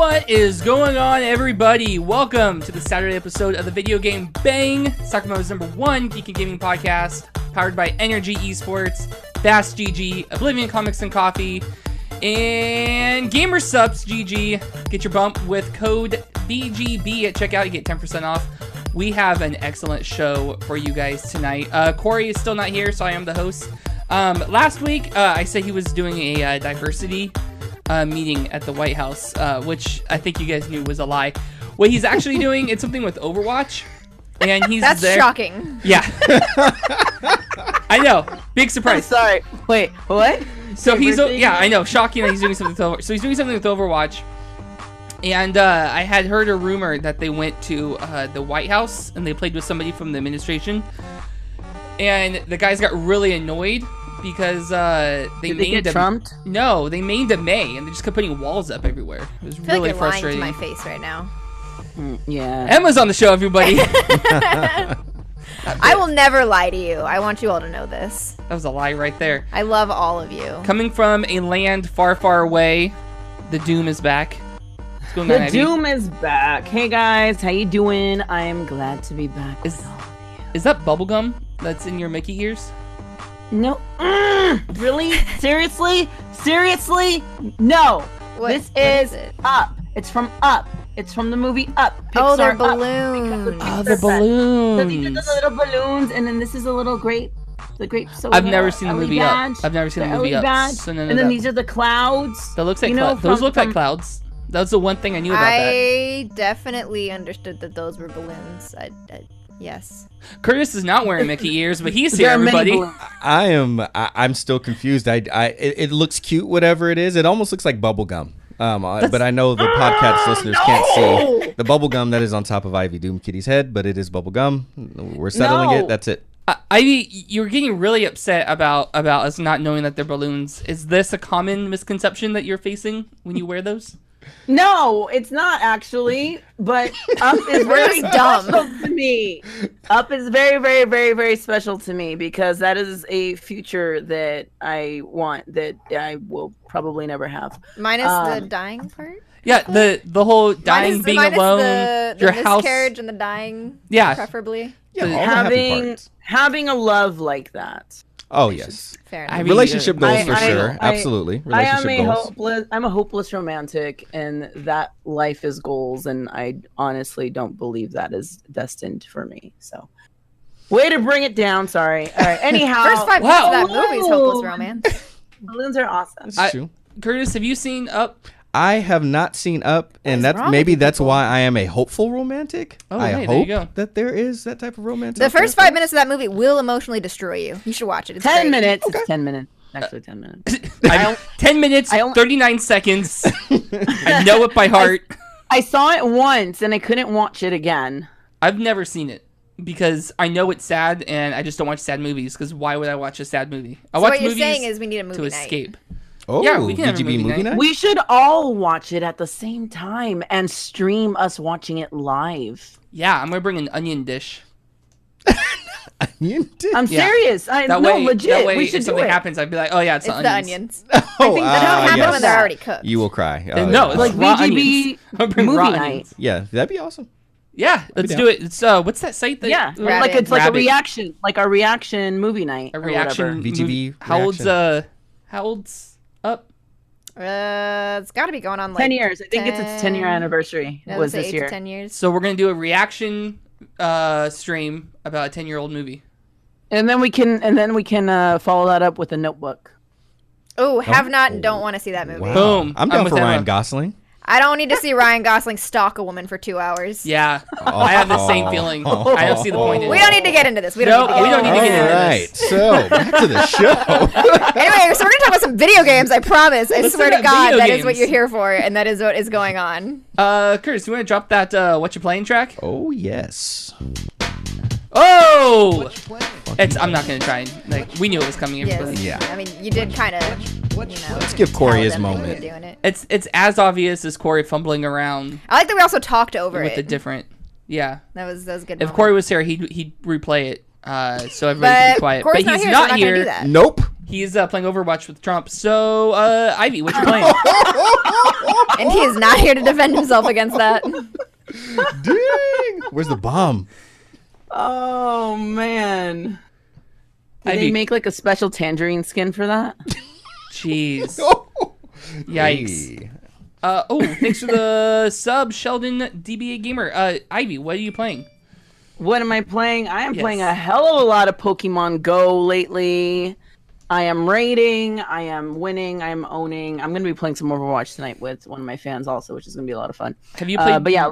What is going on, everybody? Welcome to the Saturday episode of the Video Game Bang, Sacramento's #1 geek and gaming podcast, powered by Energy Esports, Fast GG, Oblivion Comics and Coffee, and Gamersupps GG. Get your bump with code BGB at checkout. You get 10% off. We have an excellent show for you guys tonight. Corey is still not here, so I am the host. Last week, I said he was doing a diversity meeting at the White House, which I think you guys knew was a lie. What he's actually doing, it's something with Overwatch, and he's That's there. shocking. Yeah. I know. Big surprise. I'm sorry. Wait, what? So I know, shocking that he's doing something with Overwatch. So he's doing something with Overwatch. And I had heard a rumor that they went to the White House and they played with somebody from the administration. And the guys got really annoyed because Did they get trumped? No, they named a May and they just kept putting walls up everywhere. It was I feel really like you're frustrating. lying to my face right now. Yeah. Emma's on the show, everybody. I will never lie to you. I want you all to know this. That was a lie right there. I love all of you. Coming from a land far, far away, the Doom is back. What's going on, The Ivy? Doom is back. Hey guys, how you doing? I am glad to be back with all of you. Is that bubblegum that's in your Mickey ears? No. Really? Seriously? Seriously? No. What This is is it? Up. It's from Up. It's from the movie Up. Oh, they're Pixar Up. balloons. Oh, the So these are balloons. the little balloons, and then this is a little grape. The grape soda. I've never seen the Ellie movie badge, Up. I've never seen the the movie Ellie Up. badge, So none of and then that. these are the clouds. That looks like you know, those look like from- clouds. That's the one thing I knew about that. I definitely understood that those were balloons. Yes. Curtis is not wearing Mickey ears, but he's There here, are many everybody. balloons. I'm still confused. It looks cute, whatever it is. It almost looks like bubble gum. But I know the podcast listeners can't see the bubble gum that is on top of Ivy Doomkitty's head, but it is bubble gum. We're settling No. it. That's it. Ivy, you were getting really upset about us not knowing that they're balloons. Is this a common misconception that you're facing when you wear those? No, it's not actually. But Up is very just dumb. special to me. Up is very, very, very, very special to me because that is a future that I want that I will probably never have. Minus the dying part? Yeah, the whole dying, being minus alone, the your house. miscarriage and the dying, Yeah. preferably. Yeah, all the happy parts. Having a love like that. Oh yes, Fair I enough. mean, relationship goals for I- sure. I- Absolutely, I am relationship goals. I'm a hopeless romantic, and that life is goals, and I honestly don't believe that is destined for me. So, way to bring it down. Sorry. All right. Anyhow, First 5 minutes Wow. of that movie is hopeless romance. balloons are awesome. That's true. Curtis, have you seen Up? I have not seen Up, and What's wrong with maybe you that's people? why I am a hopeful romantic. Oh, I hey, there hope you go. that there is that type of romance. The out there first for 5 us. minutes of that movie will emotionally destroy you. You should watch it. It's 10 great. minutes. It's 10 minutes. Actually, 10 minutes. 10 minutes, I don't- 39 seconds. I know it by heart. I saw it once, and I couldn't watch it again. I've never seen it because I know it's sad, and I just don't watch sad movies. Because why would I watch a sad movie? I So watch what you're movies saying is we need a movie to night. escape. Oh, Yeah, we can have a VGB movie movie night. night. We should all watch it at the same time and stream us watching it live. Yeah, I'm gonna bring an onion dish. You did. I'm Yeah. serious. That No, way, legit. that way we if should do something it. happens, I'd be like, oh yeah, it's, It's the the onions. onions. Oh, think That don't happen yes. when they're already cooked. You will cry. No, it's Like raw VGB onions. I'll bring movie raw night. onions. Yeah, that'd be awesome. Yeah, let's down. do it. It's what's that site that? Yeah, Rabbit. like it's like Rabbit. a reaction, movie night. A or reaction. whatever. VGB movie. How old's Up? It's got to be going on like 10 years. I think it's its 10-year anniversary. No, Was let's say this 8 year? to 10 years. So we're gonna do a reaction stream about a 10-year-old movie. And then we can follow that up with a Notebook. Oh, have not and don't want to see that movie. Wow. Boom. I'm down with for Ryan Emma. Gosling. I don't need to see Ryan Gosling stalk a woman for 2 hours. Yeah, I have the same feeling. I don't see the point in We it. don't need to get into this. We No, don't we need to don't get need to into get All into right, this. so back to the show. Anyway, so we're going to talk about some video games, I promise. I Let's swear talk to about God, video that is what games. you're here for, and that is what is going on. Curtis, you want to drop that what you playing track? Oh yes. Oh! I'm not gonna try and we knew it was coming. Everybody. Yes. Yeah. I mean, you did kind of, Let's give Corey tell his them that you moment. were doing it. It's as obvious as Corey fumbling around I like that we also talked over with it. the different. Yeah. That was good. If moment. Corey was here, he'd replay it. So everybody can But be quiet. Corey's But he's not not here. So we're not gonna do here. that. Nope. He's playing Overwatch with Trump. So, Ivy, what you playing? And he is not here to defend himself against that. Dang! Where's the bomb? Oh man! Did Ivy. they make like a special tangerine skin for that? Jeez. Yikes. Hey. Thanks for the sub, Sheldon DBA Gamer. Ivy, what are you playing? What am I playing? I am Yes. playing a hell of a lot of Pokemon Go lately. I am raiding. I am winning. I am owning. I'm going to be playing some Overwatch tonight with one of my fans also, which is going to be a lot of fun. Have you played? But yeah,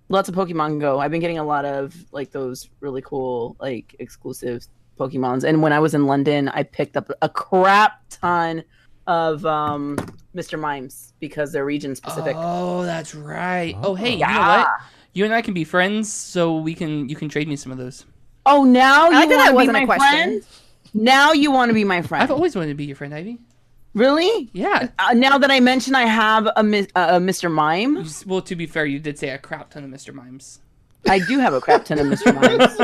lots of Pokemon Go. I've been getting a lot of like those really cool like exclusive Pokemons. And when I was in London, I picked up a crap ton of Mr. Mimes because they're region specific. Oh, that's right. Oh, hey, you know Yeah. what? You and I can be friends, so you can trade me some of those. Oh, now like you that want to be wasn't a my question. friend? Now you want to be my friend? I've always wanted to be your friend, Ivy. Really? Yeah. Now that I mention I have a Mr. Mime, Well, to be fair, you did say a crap ton of Mr. Mimes. I do have a crap ton of Mr. Mimes,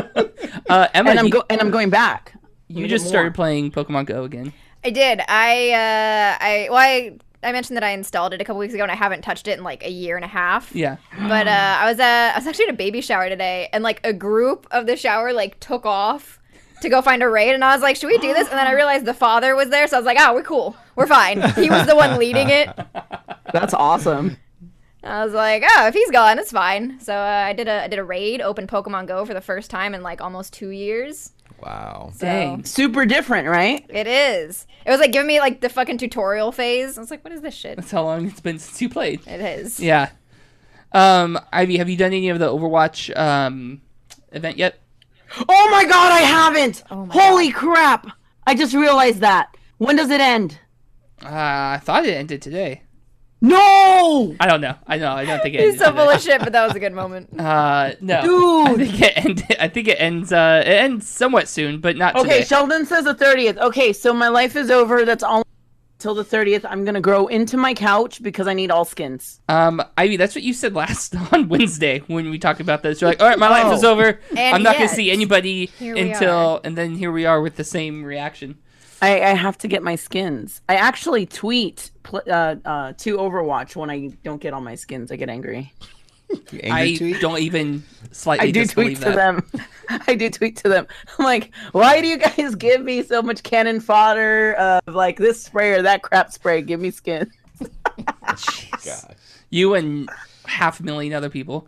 Emma, and I'm going back. you just started playing Pokemon Go again. I did. I mentioned that I installed it a couple weeks ago and I haven't touched it in like a year and a half. Yeah. But I was actually at a baby shower today, and like a group of the shower like took off to go find a raid, and I was like, should we do this? And then I realized the father was there, so I was like, oh, we're cool, we're fine. He was the one leading it. That's awesome. I was like, oh, if he's gone, it's fine. So I did a raid, opened Pokemon Go for the first time in like almost 2 years. Wow. So Dang. Super different, right? it is. It was like giving me like the fucking tutorial phase. I was like, what is this shit? That's how long it's been since you played. It is. Yeah. Ivy, have you done any of the Overwatch event yet? Oh my god, I haven't! Oh my Holy crap! I just realized that. When does it end? I thought it ended today. No! I don't know. I don't think it He's ended so today. full of shit, but that was a good moment. No. Dude! I think it ends somewhat soon, but not Okay, today. Sheldon says the 30th. Okay, so my life is over. That's all till the 30th. I'm gonna grow into my couch because I need all skins. Ivy, that's what you said last on Wednesday when we talked about this. You're like, all right, my life is over. And I'm not going yet, to see anybody here we until, and then here we are with the same reaction. I have to get my skins. I actually tweet to Overwatch when I don't get all my skins. I get angry. You angry tweet? Don't even slightly I do disbelieve tweet to that. them. I do tweet to them. I'm like, why do you guys give me so much cannon fodder of like this spray or that crap spray? Give me skins. Gosh. You and 500,000 other people.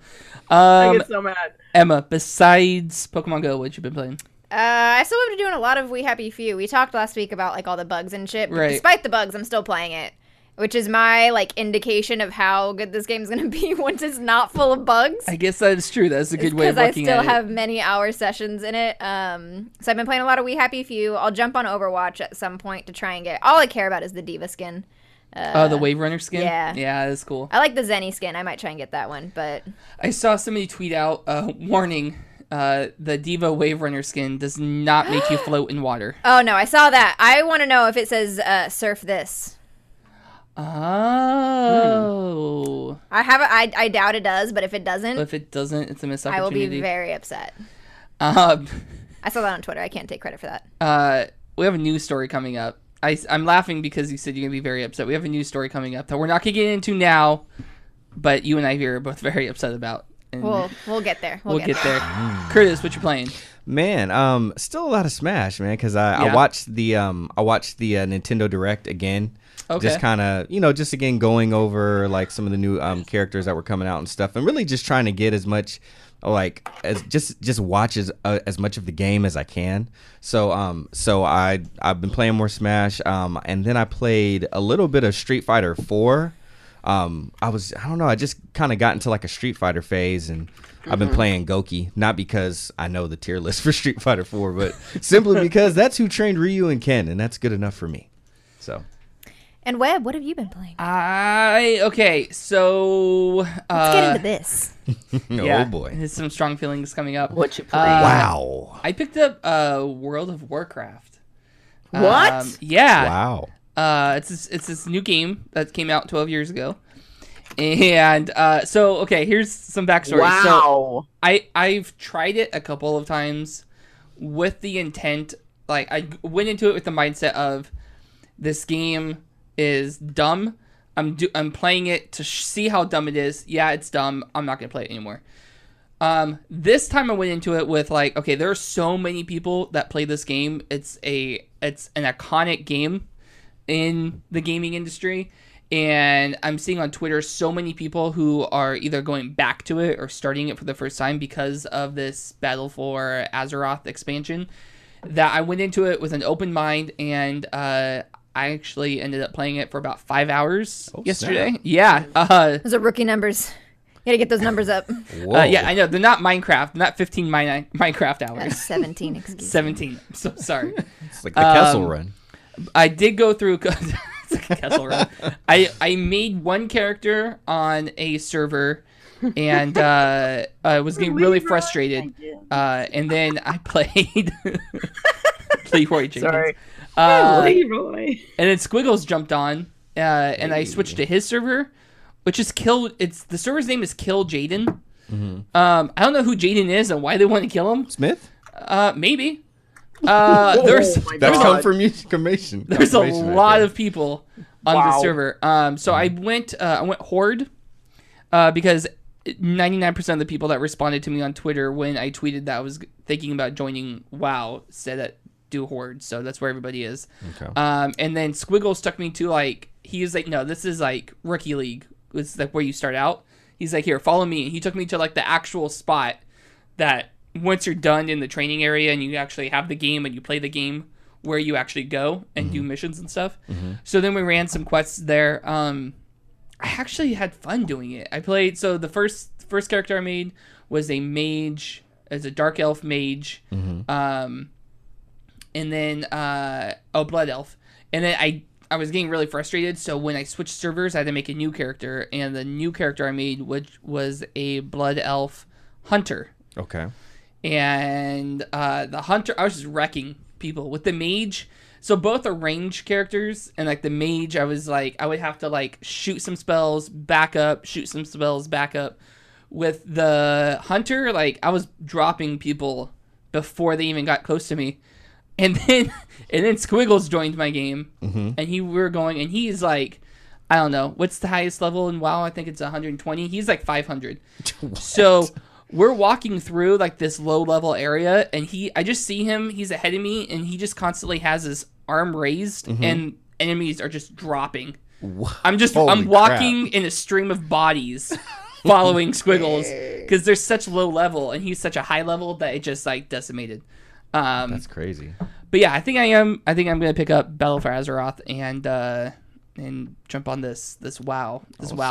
I get so mad. Emma, besides Pokemon Go, what you been playing? I still have been doing a lot of We Happy Few. We talked last week about like all the bugs and shit. But Right. despite the bugs, I'm still playing it, which is my like indication of how good this game's gonna be once it's not full of bugs. I guess that is true. That's a good way of Because I looking still at have many hour sessions in it. So I've been playing a lot of We Happy Few. I'll jump on Overwatch at some point to try and get. All I care about is the Diva skin. it. The Wave Runner skin? yeah. Yeah, that's cool. I like the Zenny skin. I might try and get that one, but I saw somebody tweet out, warning, the Diva Wave Runner skin does not make you float in water. oh no, I saw that. I want to know if it says surf this. Oh. I doubt it does, but if it doesn't, If it doesn't, it's a missed I will opportunity. be very upset. Um, I saw that on Twitter. I can't take credit for that. we have a news story coming up. I'm laughing because you said you're going to be very upset. We have a news story coming up that we're not going to get into now, but you and I here are both very upset about. And We'll get there. we'll get there. Curtis, what you playing? Man, still a lot of Smash, man, because I Yeah. watched the Nintendo Direct again. Okay. Just kind of, just again going over like some of the new characters that were coming out and stuff, and really just trying to get as much as just watch as much of the game as I can. So I've been playing more Smash, and then I played a little bit of Street Fighter 4. I just kind of got into like a Street Fighter phase, and I've been playing Goki, not because I know the tier list for Street Fighter 4, but simply because that's who trained Ryu and Ken, and that's good enough for me. So And Webb, what have you been playing? Okay, so Let's get into this. oh boy, there's some strong feelings coming up. What you play? wow, I picked up World of Warcraft. What? Yeah. wow. It's this new game that came out 12 years ago. And so okay, here's some backstory. Wow. So I've tried it a couple of times with the intent, like I went into it with the mindset of This game is dumb. I'm playing it to see how dumb it is. Yeah, it's dumb. I'm not gonna play it anymore. This time I went into it with like, okay, there are so many people that play this game. It's an iconic game in the gaming industry, and I'm seeing on Twitter so many people who are either going back to it or starting it for the first time because of this Battle for Azeroth expansion, that I went into it with an open mind, and I actually ended up playing it for about 5 hours yesterday. Snap. Yeah. Those are rookie numbers. You gotta get those numbers up. Yeah, I know. They're not Minecraft. They're not 15 Minecraft hours. That's 17, excuse me. 17. I'm so sorry. It's like the Kessel Run. I did go through... It's like a Kessel Run. I made one character on a server, and I was getting really frustrated. And then I played... Leroy Jenkins. Sorry. Leroy. And then Squiggles jumped on, and I switched to his server, which is the server's name is Kill Jaden. Mm-hmm. I don't know who Jaden is and why they want to kill him. Smith? Maybe. That's confirmation. There's a lot of people on the server. So I went Horde, because 99% of the people that responded to me on Twitter when I tweeted that I was thinking about joining WoW said that do Horde, so that's where everybody is. Okay. And then Squiggle stuck me to like, he was like, no, this is like Rookie League. It's like where you start out. He's like, here, follow me. And he took me to like the actual spot that once you're done in the training area and you actually have the game and you play the game, where you actually go and do missions and stuff. Mm-hmm. So then we ran some quests there. I actually had fun doing it. I played, so the first character I made was a mage, as a dark elf mage. Mm-hmm. And then blood elf. And then I was getting really frustrated, so when I switched servers, I had to make a new character, and the new character I made was a blood elf hunter. Okay. And the hunter, I was just wrecking people with the mage. So both are range characters, and like the mage, I was like, I would have to like shoot some spells, back up, shoot some spells, back up. With the hunter, like I was dropping people before they even got close to me. And then Squiggles joined my game, mm-hmm. and we were going, and he's like, I don't know, what's the highest level in WoW? I think it's 120. He's like 500. So we're walking through like this low level area, and I just see him. He's ahead of me, and he just constantly has his arm raised, mm-hmm. and enemies are just dropping. What? I'm walking in a stream of bodies, following Squiggles, because they're such low level, and he's such a high level that it just like decimated. That's crazy. But yeah, I think I'm gonna pick up Battle for Azeroth and jump on this WoW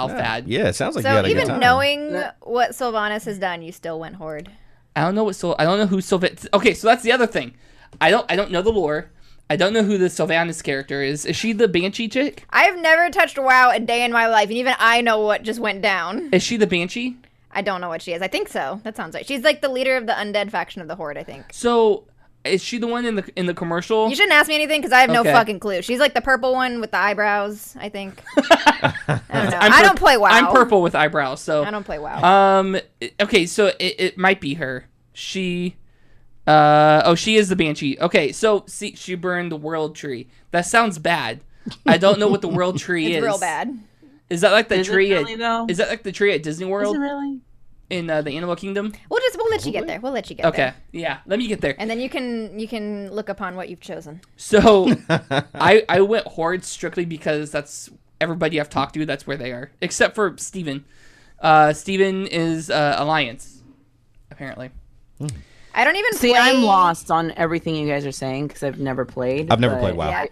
fad. Yeah, it sounds like so. You had a good Even time. Knowing what Sylvanas has done, you still went Horde. I don't know who Sylvanas. Okay, so that's the other thing. I don't know the lore. I don't know who the Sylvanas character is. Is she the Banshee chick? I've never touched WoW a day in my life, and even I know what just went down. Is she the Banshee? I don't know what she is. I think so. That sounds right. She's like the leader of the undead faction of the Horde, I think. So, is she the one in the commercial? You shouldn't ask me anything because I have no fucking clue. She's like the purple one with the eyebrows, I think. I don't know. I don't play WoW. I'm purple with eyebrows, so I don't play WoW. Okay, so it might be her. She she is the Banshee. Okay, so see, she burned the world tree. That sounds bad. I don't know what the world tree is. It's real bad. Is that like the tree? Really, is that like the tree at Disney World? Is it really? In the Animal Kingdom? We'll let you get there. We'll let you get there. Okay, yeah, let me get there. And then you can look upon what you've chosen. So, I went Horde strictly because that's everybody I've talked to. That's where they are, except for Steven. Steven is Alliance, apparently. I don't even See, play... I'm lost on everything you guys are saying because I've never played. I've never played WoW. Yeah.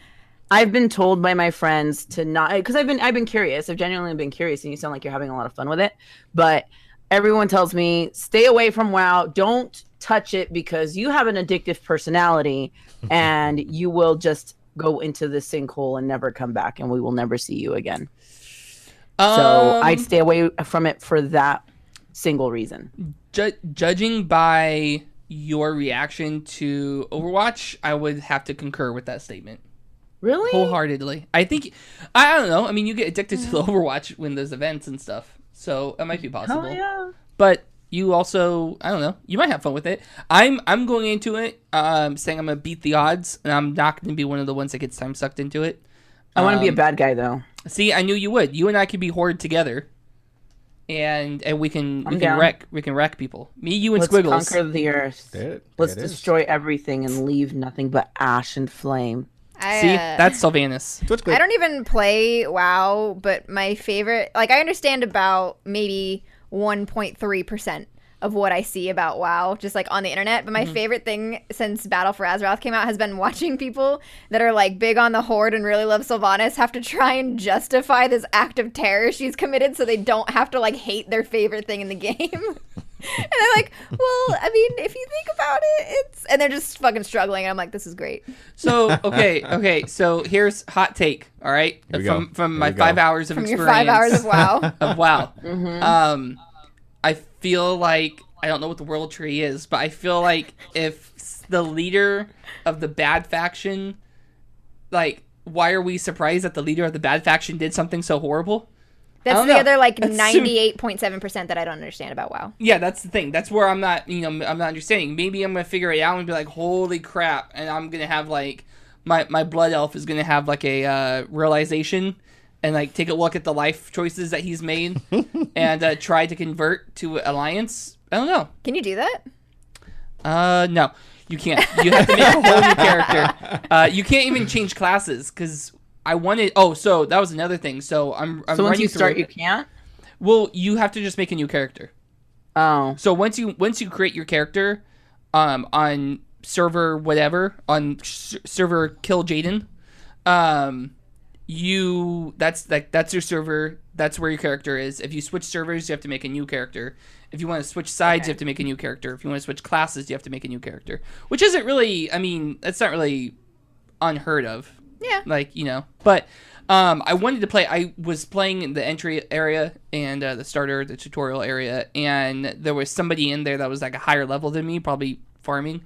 I've been told by my friends to not, because I've been curious. I've genuinely been curious, and you sound like you're having a lot of fun with it. But everyone tells me stay away from WoW. Don't touch it because you have an addictive personality, and you will just go into the sinkhole and never come back, and we will never see you again. So I'd stay away from it for that single reason. Judging by your reaction to Overwatch, I would have to concur with that statement. Really? Wholeheartedly. I think, I don't know. I mean, you get addicted to the Overwatch when there's events and stuff. So it might be possible. Oh, yeah. But you also, I don't know, you might have fun with it. I'm going into it saying I'm going to beat the odds, and I'm not going to be one of the ones that gets time sucked into it. I want to be a bad guy though. See, I knew you would. You and I could be horde together, and we can wreck people. Me, you, and Let's Squiggles. conquer the earth. Let's destroy everything and leave nothing but ash and flame. See, that's Sylvanus. I don't even play WoW, but my favorite, like, I understand about maybe 1.3% of what I see about WoW, just like on the internet. But my favorite thing since Battle for Azeroth came out has been watching people that are like big on the Horde and really love Sylvanas have to try and justify this act of terror she's committed so they don't have to like hate their favorite thing in the game. And they're like, well, I mean, if you think about it, it's... And they're just fucking struggling. And I'm like, this is great. So, okay. So here's hot take, all right? From my 5 hours of from experience. Your 5 hours of WoW. Of WoW. I feel like... I don't know what the World Tree is, but I feel like if the leader of the bad faction... Like, why are we surprised that the leader of the bad faction did something so horrible? That's the other, like, 98.7% that I don't understand about WoW. Yeah, that's the thing. That's where I'm not understanding. Maybe I'm going to figure it out and be like, holy crap. And I'm going to have, like, my blood elf is going to have, like, a realization and, like, take a look at the life choices that he's made and try to convert to Alliance. I don't know. Can you do that? No. You can't. You have to make a whole new character. You can't even change classes because... I wanted. Oh, so that was another thing. So I'm. So once you start, you can't. Well, you have to just make a new character. Oh. So once you create your character, on server whatever on server Kill Jaden, that's your server. That's where your character is. If you switch servers, you have to make a new character. If you want to switch sides, you have to make a new character. If you want to switch classes, you have to make a new character. Which isn't really. I mean, that's not really unheard of. Yeah. Like, you know. But I wanted to play. I was playing in the entry area and the tutorial area, and there was somebody in there that was like a higher level than me, probably farming.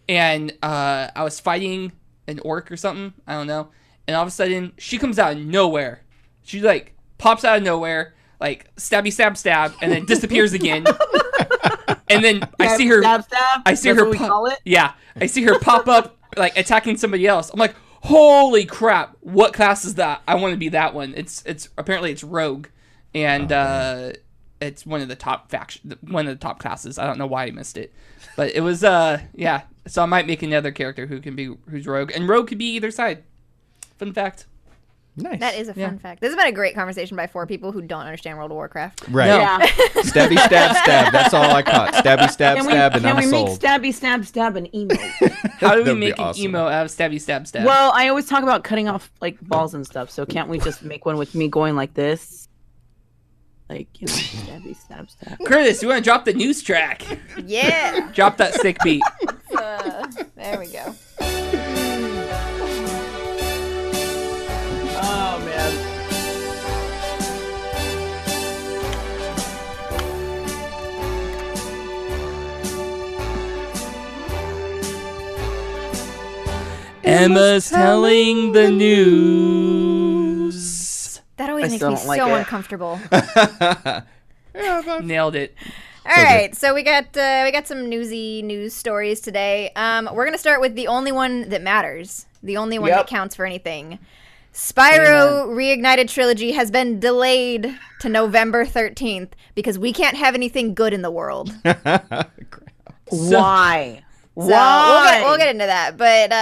And I was fighting an orc or something. I don't know. And all of a sudden, she comes out of nowhere. She, like, pops out of nowhere, like, stabby, stab, and then disappears again. And then I see her... Stab? I see That's her... what we call it? Yeah. I see her pop up, like, attacking somebody else. I'm like... Holy crap! What class is that? I want to be that one. It's apparently it's rogue, and it's one of the top classes. I don't know why I missed it, but it was yeah. So I might make another character who's rogue, and rogue could be either side. Fun fact. Nice. That is a fun fact. This has been a great conversation by 4 people who don't understand World of Warcraft. Right. No. Yeah. Stabby, stab. That's all I caught. Stabby, stab, and I'm Can we make sold. stabby, stab an emo? How do we That'd be make awesome. an emo out of stabby, stab? Well, I always talk about cutting off like balls and stuff. So can't we just make one with me going like this? Like, you know, stabby, stab. Curtis, you want to drop the news track? Yeah. Drop that sick beat. There we go. Oh man. Emma's telling the news. That always makes still me don't like so it. uncomfortable. Nailed it. All right, so we got some newsy news stories today. We're gonna start with the only one that matters, the only one that counts for anything. Spyro Reignited Trilogy has been delayed to November 13th because we can't have anything good in the world. Why? So we'll get into that. But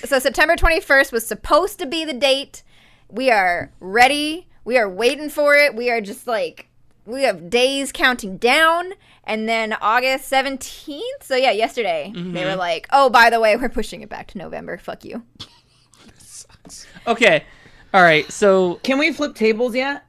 so September 21st was supposed to be the date. We are ready. We are waiting for it. We are just like, we have days counting down. And then August 17th. So yeah, yesterday they were like, oh, by the way, we're pushing it back to November. Fuck you. Okay. All right. So Can we flip tables yet?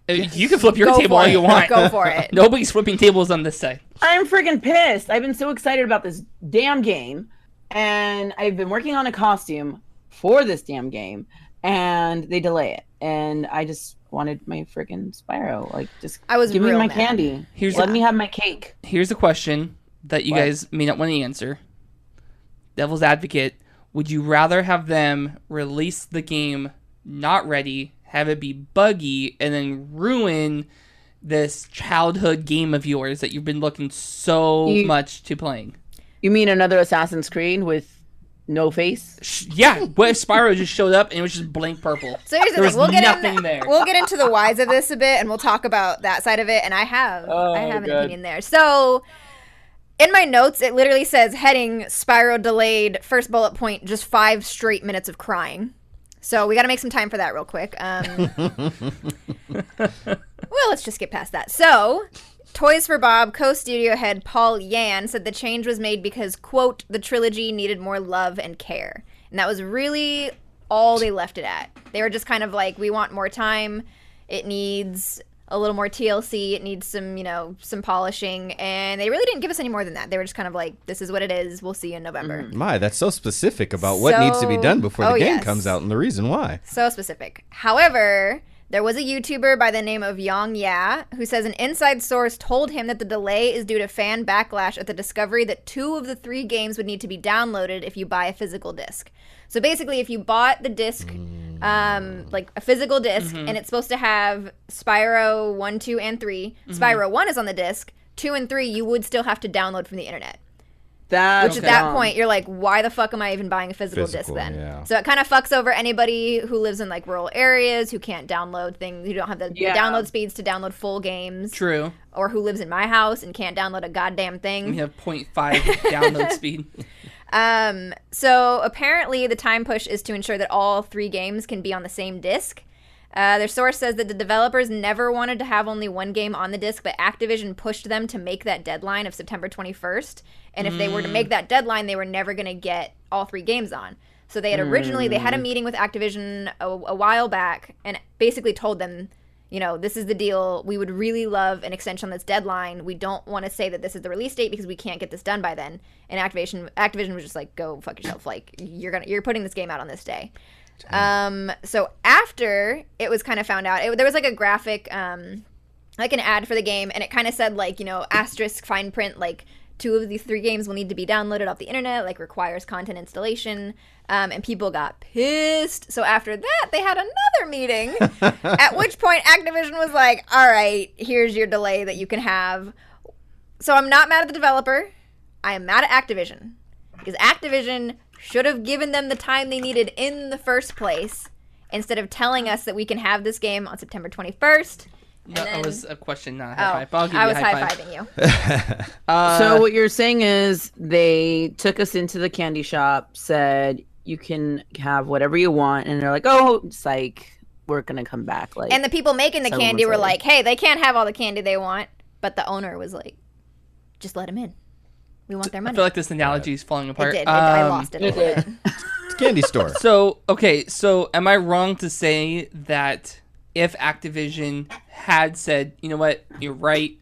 you can flip your Go table for all it. you want. Go for it. Nobody's flipping tables on this side. I'm freaking pissed. I've been so excited about this damn game, and I've been working on a costume for this damn game, and they delay it. And I just wanted my freaking Spyro. Like, just give me real my mad. candy. Here's Let me have my cake. Here's a question that you guys may not want to answer. Devil's advocate. Would you rather have them release the game not ready, have it be buggy, and then ruin this childhood game of yours that you've been looking so much to playing? You mean another Assassin's Creed with no face. Yeah, what if Spyro just showed up and it was just blank purple? So here's the There thing. was nothing there. We'll get into the whys of this a bit, and we'll talk about that side of it. And I have an opinion there. So in my notes, it literally says heading Spyro delayed, first bullet point, just 5 straight minutes of crying. So we got to make some time for that real quick. Well, let's just get past that. So Toys for Bob co-studio head Paul Yan said the change was made because, quote, the trilogy needed more love and care. And that was really all they left it at. They were just kind of like, we want more time. It needs a little more TLC. It needs some, some polishing. And they really didn't give us any more than that. They were just kind of like, this is what it is. We'll see you in November. My, that's so specific about what needs to be done before the game comes out and the reason why. So specific. However, there was a YouTuber by the name of Yang Ya who says an inside source told him that the delay is due to fan backlash at the discovery that 2 of the 3 games would need to be downloaded if you buy a physical disc. So basically, if you bought the disc, like a physical disc, and it's supposed to have Spyro 1, 2, and 3, Spyro 1 is on the disc, 2 and 3 you would still have to download from the internet. Which at that point, you're like, why the fuck am I even buying a physical disc then? Yeah. So it kind of fucks over anybody who lives in like rural areas, who can't download things, who don't have the download speeds to download full games. True. Or who lives in my house and can't download a goddamn thing. We have 0.5 download speed. So apparently the time push is to ensure that all 3 games can be on the same disc. Their source says that the developers never wanted to have only one game on the disc, but Activision pushed them to make that deadline of September 21st. And if they were to make that deadline, they were never going to get all 3 games on. So they had originally, they had a meeting with Activision a while back and basically told them, this is the deal. We would really love an extension on this deadline. We don't want to say that this is the release date because we can't get this done by then. And Activision was just like, go fuck yourself. Like, you're putting this game out on this day. So after it was kind of found out, there was like a graphic, like an ad for the game, and it kind of said like, asterisk fine print, like 2 of these 3 games will need to be downloaded off the internet, like requires content installation, and people got pissed. So after that, they had another meeting, at which point Activision was like, all right, here's your delay that you can have. So I'm not mad at the developer. I am mad at Activision, because Activision should have given them the time they needed in the first place instead of telling us that we can have this game on September 21st. No, that was a question, not a high five. I'll give you I was a high five. high-fiving you. So what you're saying is they took us into the candy shop, said you can have whatever you want, and they're like, oh, psych, we're going to come back. Like, and the people making the candy were like, hey, they can't have all the candy they want. But the owner was like, just let them in. We want their money. I feel like this analogy is falling apart. It did. I lost it a little bit. It's a candy store. So am I wrong to say that if Activision had said, you know what, you're right,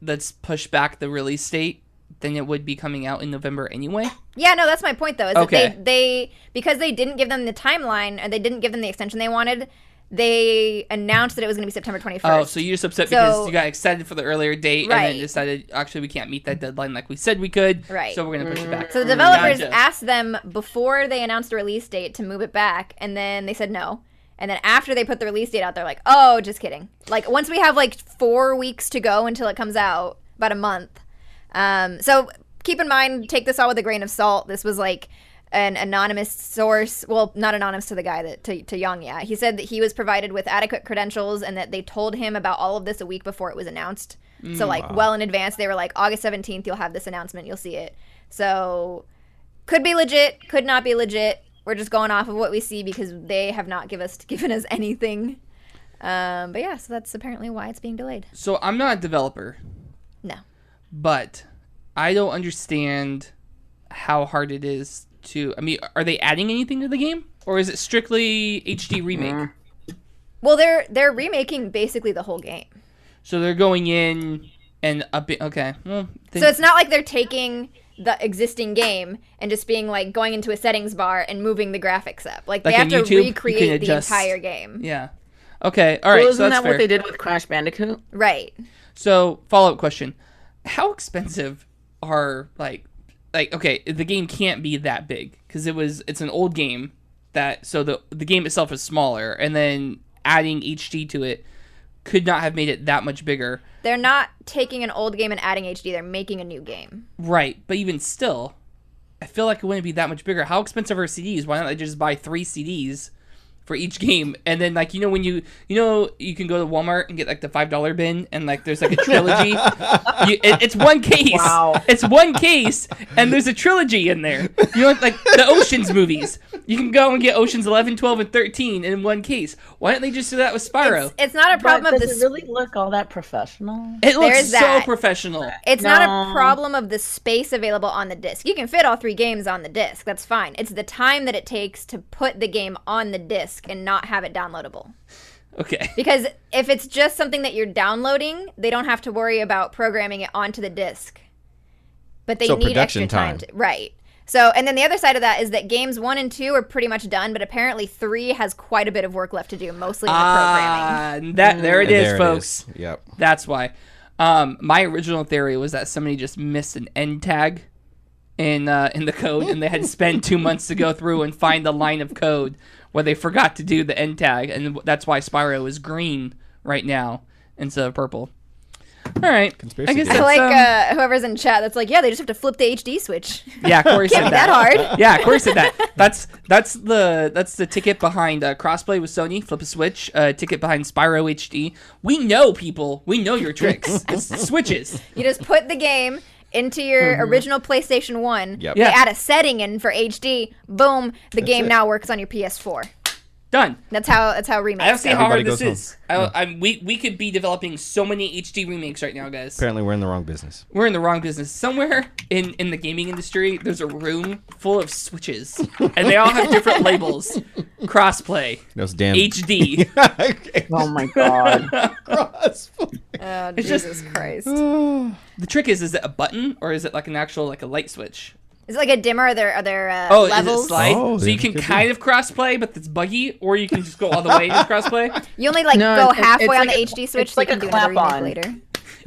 let's push back the release date, then it would be coming out in November anyway? Yeah, no, that's my point, though. Is that they because they didn't give them the timeline, and they didn't give them the extension they wanted, they announced that it was going to be September 21st. Oh, so you're just upset because you got excited for the earlier date and then decided, actually, we can't meet that deadline like we said we could, so we're going to push it back. So the developers asked them before they announced the release date to move it back, and then they said no. And then after they put the release date out, they're like, oh, just kidding. Like, once we have, 4 weeks to go until it comes out, about a month. So keep in mind, take this all with a grain of salt. This was, an anonymous source. Well, not anonymous to the guy, to Yang Ya. He said that he was provided with adequate credentials and that they told him about all of this a week before it was announced. So, well in advance, they were like, August 17th, you'll have this announcement. You'll see it. So, could be legit, could not be legit. We're just going off of what we see because they have not given us anything. But yeah, so that's apparently why it's being delayed. So I'm not a developer. No. But I don't understand how hard it is to... I mean, are they adding anything to the game? Or is it strictly HD remake? Well, they're remaking basically the whole game. So they're going in and upping... Okay. Well, so it's not like they're taking the existing game and just being going into a settings bar and moving the graphics up. They have to recreate the entire game. Yeah. Okay. All right. Well, isn't so that's that what they did with Crash Bandicoot? Right. So follow-up question: how expensive are okay, the game can't be that big because it's an old game so the game itself is smaller, and then adding HD to it could not have made it that much bigger. They're not taking an old game and adding HD. They're making a new game. Right, but even still, I feel like it wouldn't be that much bigger. How expensive are CDs? Why don't they just buy 3 CDs for each game? And then, like, when you can go to Walmart and get, like, the $5 bin, and, like, there's, like, a trilogy. It's one case. Wow. It's one case, and there's a trilogy in there. Like, the Oceans movies. You can go and get Oceans 11, 12, and 13 in one case. Why don't they just do that with Spyro? It's not a problem of Does this. it really look all that professional? It looks There's so that. professional. It's not a problem of the space available on the disc. You can fit all 3 games on the disc. That's fine. It's the time that it takes to put the game on the disc and not have it downloadable. Okay. Because if it's just something that you're downloading, they don't have to worry about programming it onto the disc. But they So need production extra time. time. Right. So, and then the other side of that is that games 1 and 2 are pretty much done, but apparently 3 has quite a bit of work left to do, mostly in the programming. There it is, There folks. Yep. That's why. My original theory was that somebody just missed an end tag in the code, and they had to spend 2 months to go through and find the line of code where they forgot to do the end tag, and that's why Spyro is green right now instead of purple. All right. Conspiracy I guess theory. I that's, like whoever's in chat that's like, yeah, they just have to flip the HD switch. yeah, Corey said Can't be that hard. Yeah, Corey said that. That's the ticket behind crossplay with Sony. Flip a switch. Ticket behind Spyro HD. We know, people. We know your tricks. It's switches. You just put the game into your original PlayStation 1. Yep. They Yeah. add a setting in for HD. Boom, the game now works on your PS4. Done. That's how remakes I don't see go. how hard Everybody this goes is. We could be developing so many HD remakes right now, guys. Apparently, we're in the wrong business. We're in the wrong business. Somewhere in the gaming industry, there's a room full of switches, and they all have different labels. Crossplay, Those damn HD. Oh my god. Crossplay. Oh, It's just- Jesus Christ. The trick is it a button or is it like an actual like a light switch? Is it like a dimmer? Are there Oh, levels? is it slide? Oh, so you yeah, can could kind of crossplay, but it's buggy, or you can just go all the way into crossplay. You only like No, go it's halfway on like the a- HD switch, it's so like you a can do another clap remake on. later.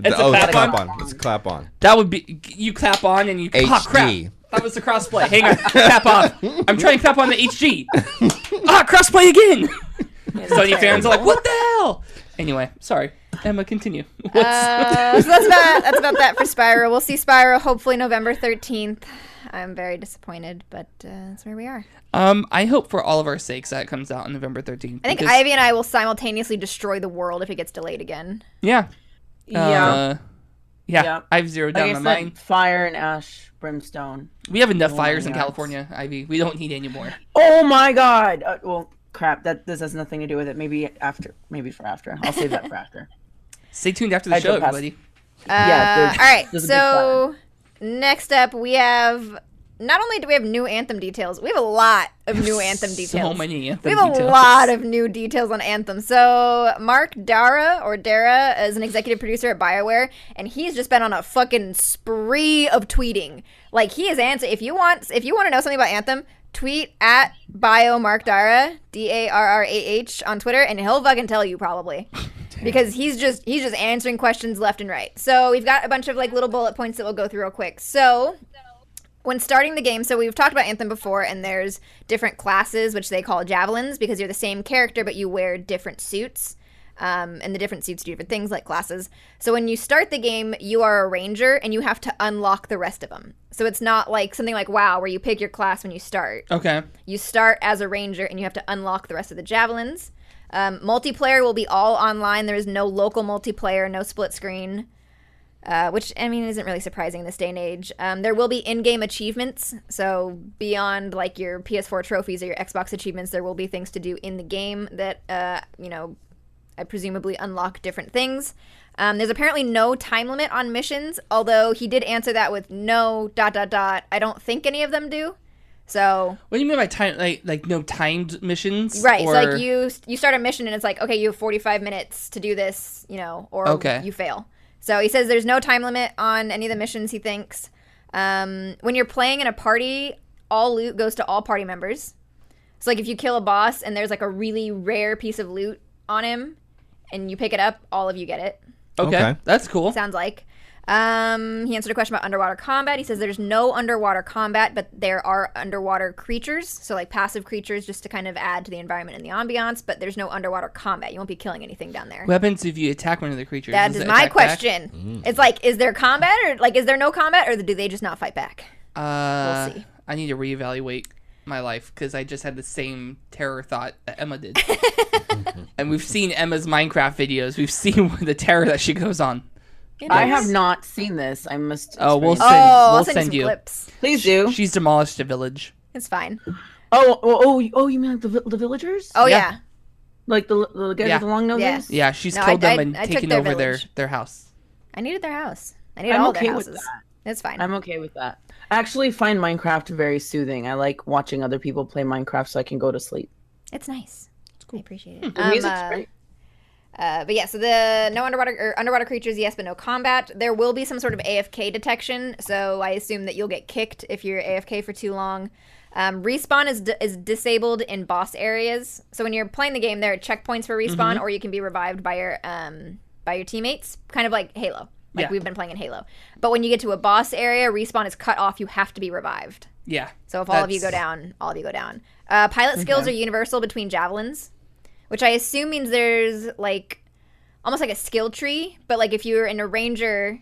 It's a Oh, clap clap on? on. It's a clap on. That would be you clap on and you oh crap. HD. That was the crossplay. Hang on, clap off. I'm trying to clap on the HG. Crossplay again. Sony fans are like, what the hell? Anyway, sorry. Emma, continue. So that's about that for Spyro. We'll see Spyro hopefully November 13th. I'm very disappointed, but that's where we are. I hope for all of our sakes that it comes out on November 13th. I think because- Ivy and I will simultaneously destroy the world if it gets delayed again. Yeah. Yeah. Yeah. I've zeroed down Like I my said, mind. fire and ash, brimstone. We have enough Oh, fires in yes. California, Ivy. We don't need any more. Oh my god. Well, crap. This has nothing to do with it. Maybe after. Maybe for after. I'll save that for after. Stay tuned after the I show, drove past- everybody. Yeah, All right. there's a big So next up, we have. Not only do we have new Anthem details, we have a lot of new Anthem details. So many Anthem We have details. a lot of new details on Anthem. So Mark Dara is an executive producer at BioWare, and he's just been on a fucking spree of tweeting. Like he is answering. If you want to know something about Anthem, tweet at BioMarkDara, DARRAH on Twitter, and he'll fucking tell you probably. Because he's just answering questions left and right. So we've got a bunch of like little bullet points that we'll go through real quick. So when starting the game, so we've talked about Anthem before, and there's different classes, which they call javelins, because you're the same character, but you wear different suits. And the different suits do different things, like classes. So when you start the game, you are a ranger, and you have to unlock the rest of them. So it's not like something like WoW, where you pick your class when you start. Okay. You start as a ranger, and you have to unlock the rest of the javelins. Multiplayer will be all online. There is no local multiplayer, no split screen. Which, I mean, isn't really surprising in this day and age. There will be in-game achievements, so beyond, like, your PS4 trophies or your Xbox achievements, there will be things to do in the game that, I presumably unlock different things. There's apparently no time limit on missions, although he did answer that with no ... I don't think any of them do. So What do you mean by time? Like no timed missions? right, Or... so like you start a mission and it's like, okay, you have 45 minutes to do this, or Okay. you fail. So he says there's no time limit on any of the missions, he thinks. When you're playing in a party, all loot goes to all party members. So, like, if you kill a boss and there's, like, a really rare piece of loot on him and you pick it up, all of you get it, Okay. That's cool. sounds like. He answered a question about underwater combat. He says there's no underwater combat, but there are underwater creatures. So, like, passive creatures just to kind of add to the environment and the ambiance, but there's no underwater combat. You won't be killing anything down there. What happens if you attack one of the creatures? That Does is it my attack back? question. It's like, is there combat, or like, is there no combat, or do they just not fight back? We'll see. I need to reevaluate my life because I just had the same terror thought that Emma did. And we've seen Emma's Minecraft videos. We've seen the terror that she goes on. I have not seen this. I must. We'll experience- send, I'll we'll send send you you. some clips. Please do. She's demolished a village. It's fine. Oh! You mean like the villagers? Oh Yeah. yeah. Like the guys Yeah. with the long noses? Yeah, she's No, killed I- them and I took taken their over village. their house. I needed their house. I needed I'm all okay their with houses. that. It's fine. I'm okay with that. I actually find Minecraft very soothing. I like watching other people play Minecraft so I can go to sleep. It's nice. It's cool. I appreciate it. The music's great. But yeah, so the no underwater creatures, yes, but no combat. There will be some sort of AFK detection, so I assume that you'll get kicked if you're AFK for too long. Respawn is disabled in boss areas, so when you're playing the game, there are checkpoints for respawn, or you can be revived by your teammates, kind of like Halo, like we've been playing in Halo. But when you get to a boss area, respawn is cut off. You have to be revived. Yeah. So if all of you go down, all of you go down. Pilot skills are universal between javelins, which I assume means there's like almost like a skill tree, but like if you're in a ranger,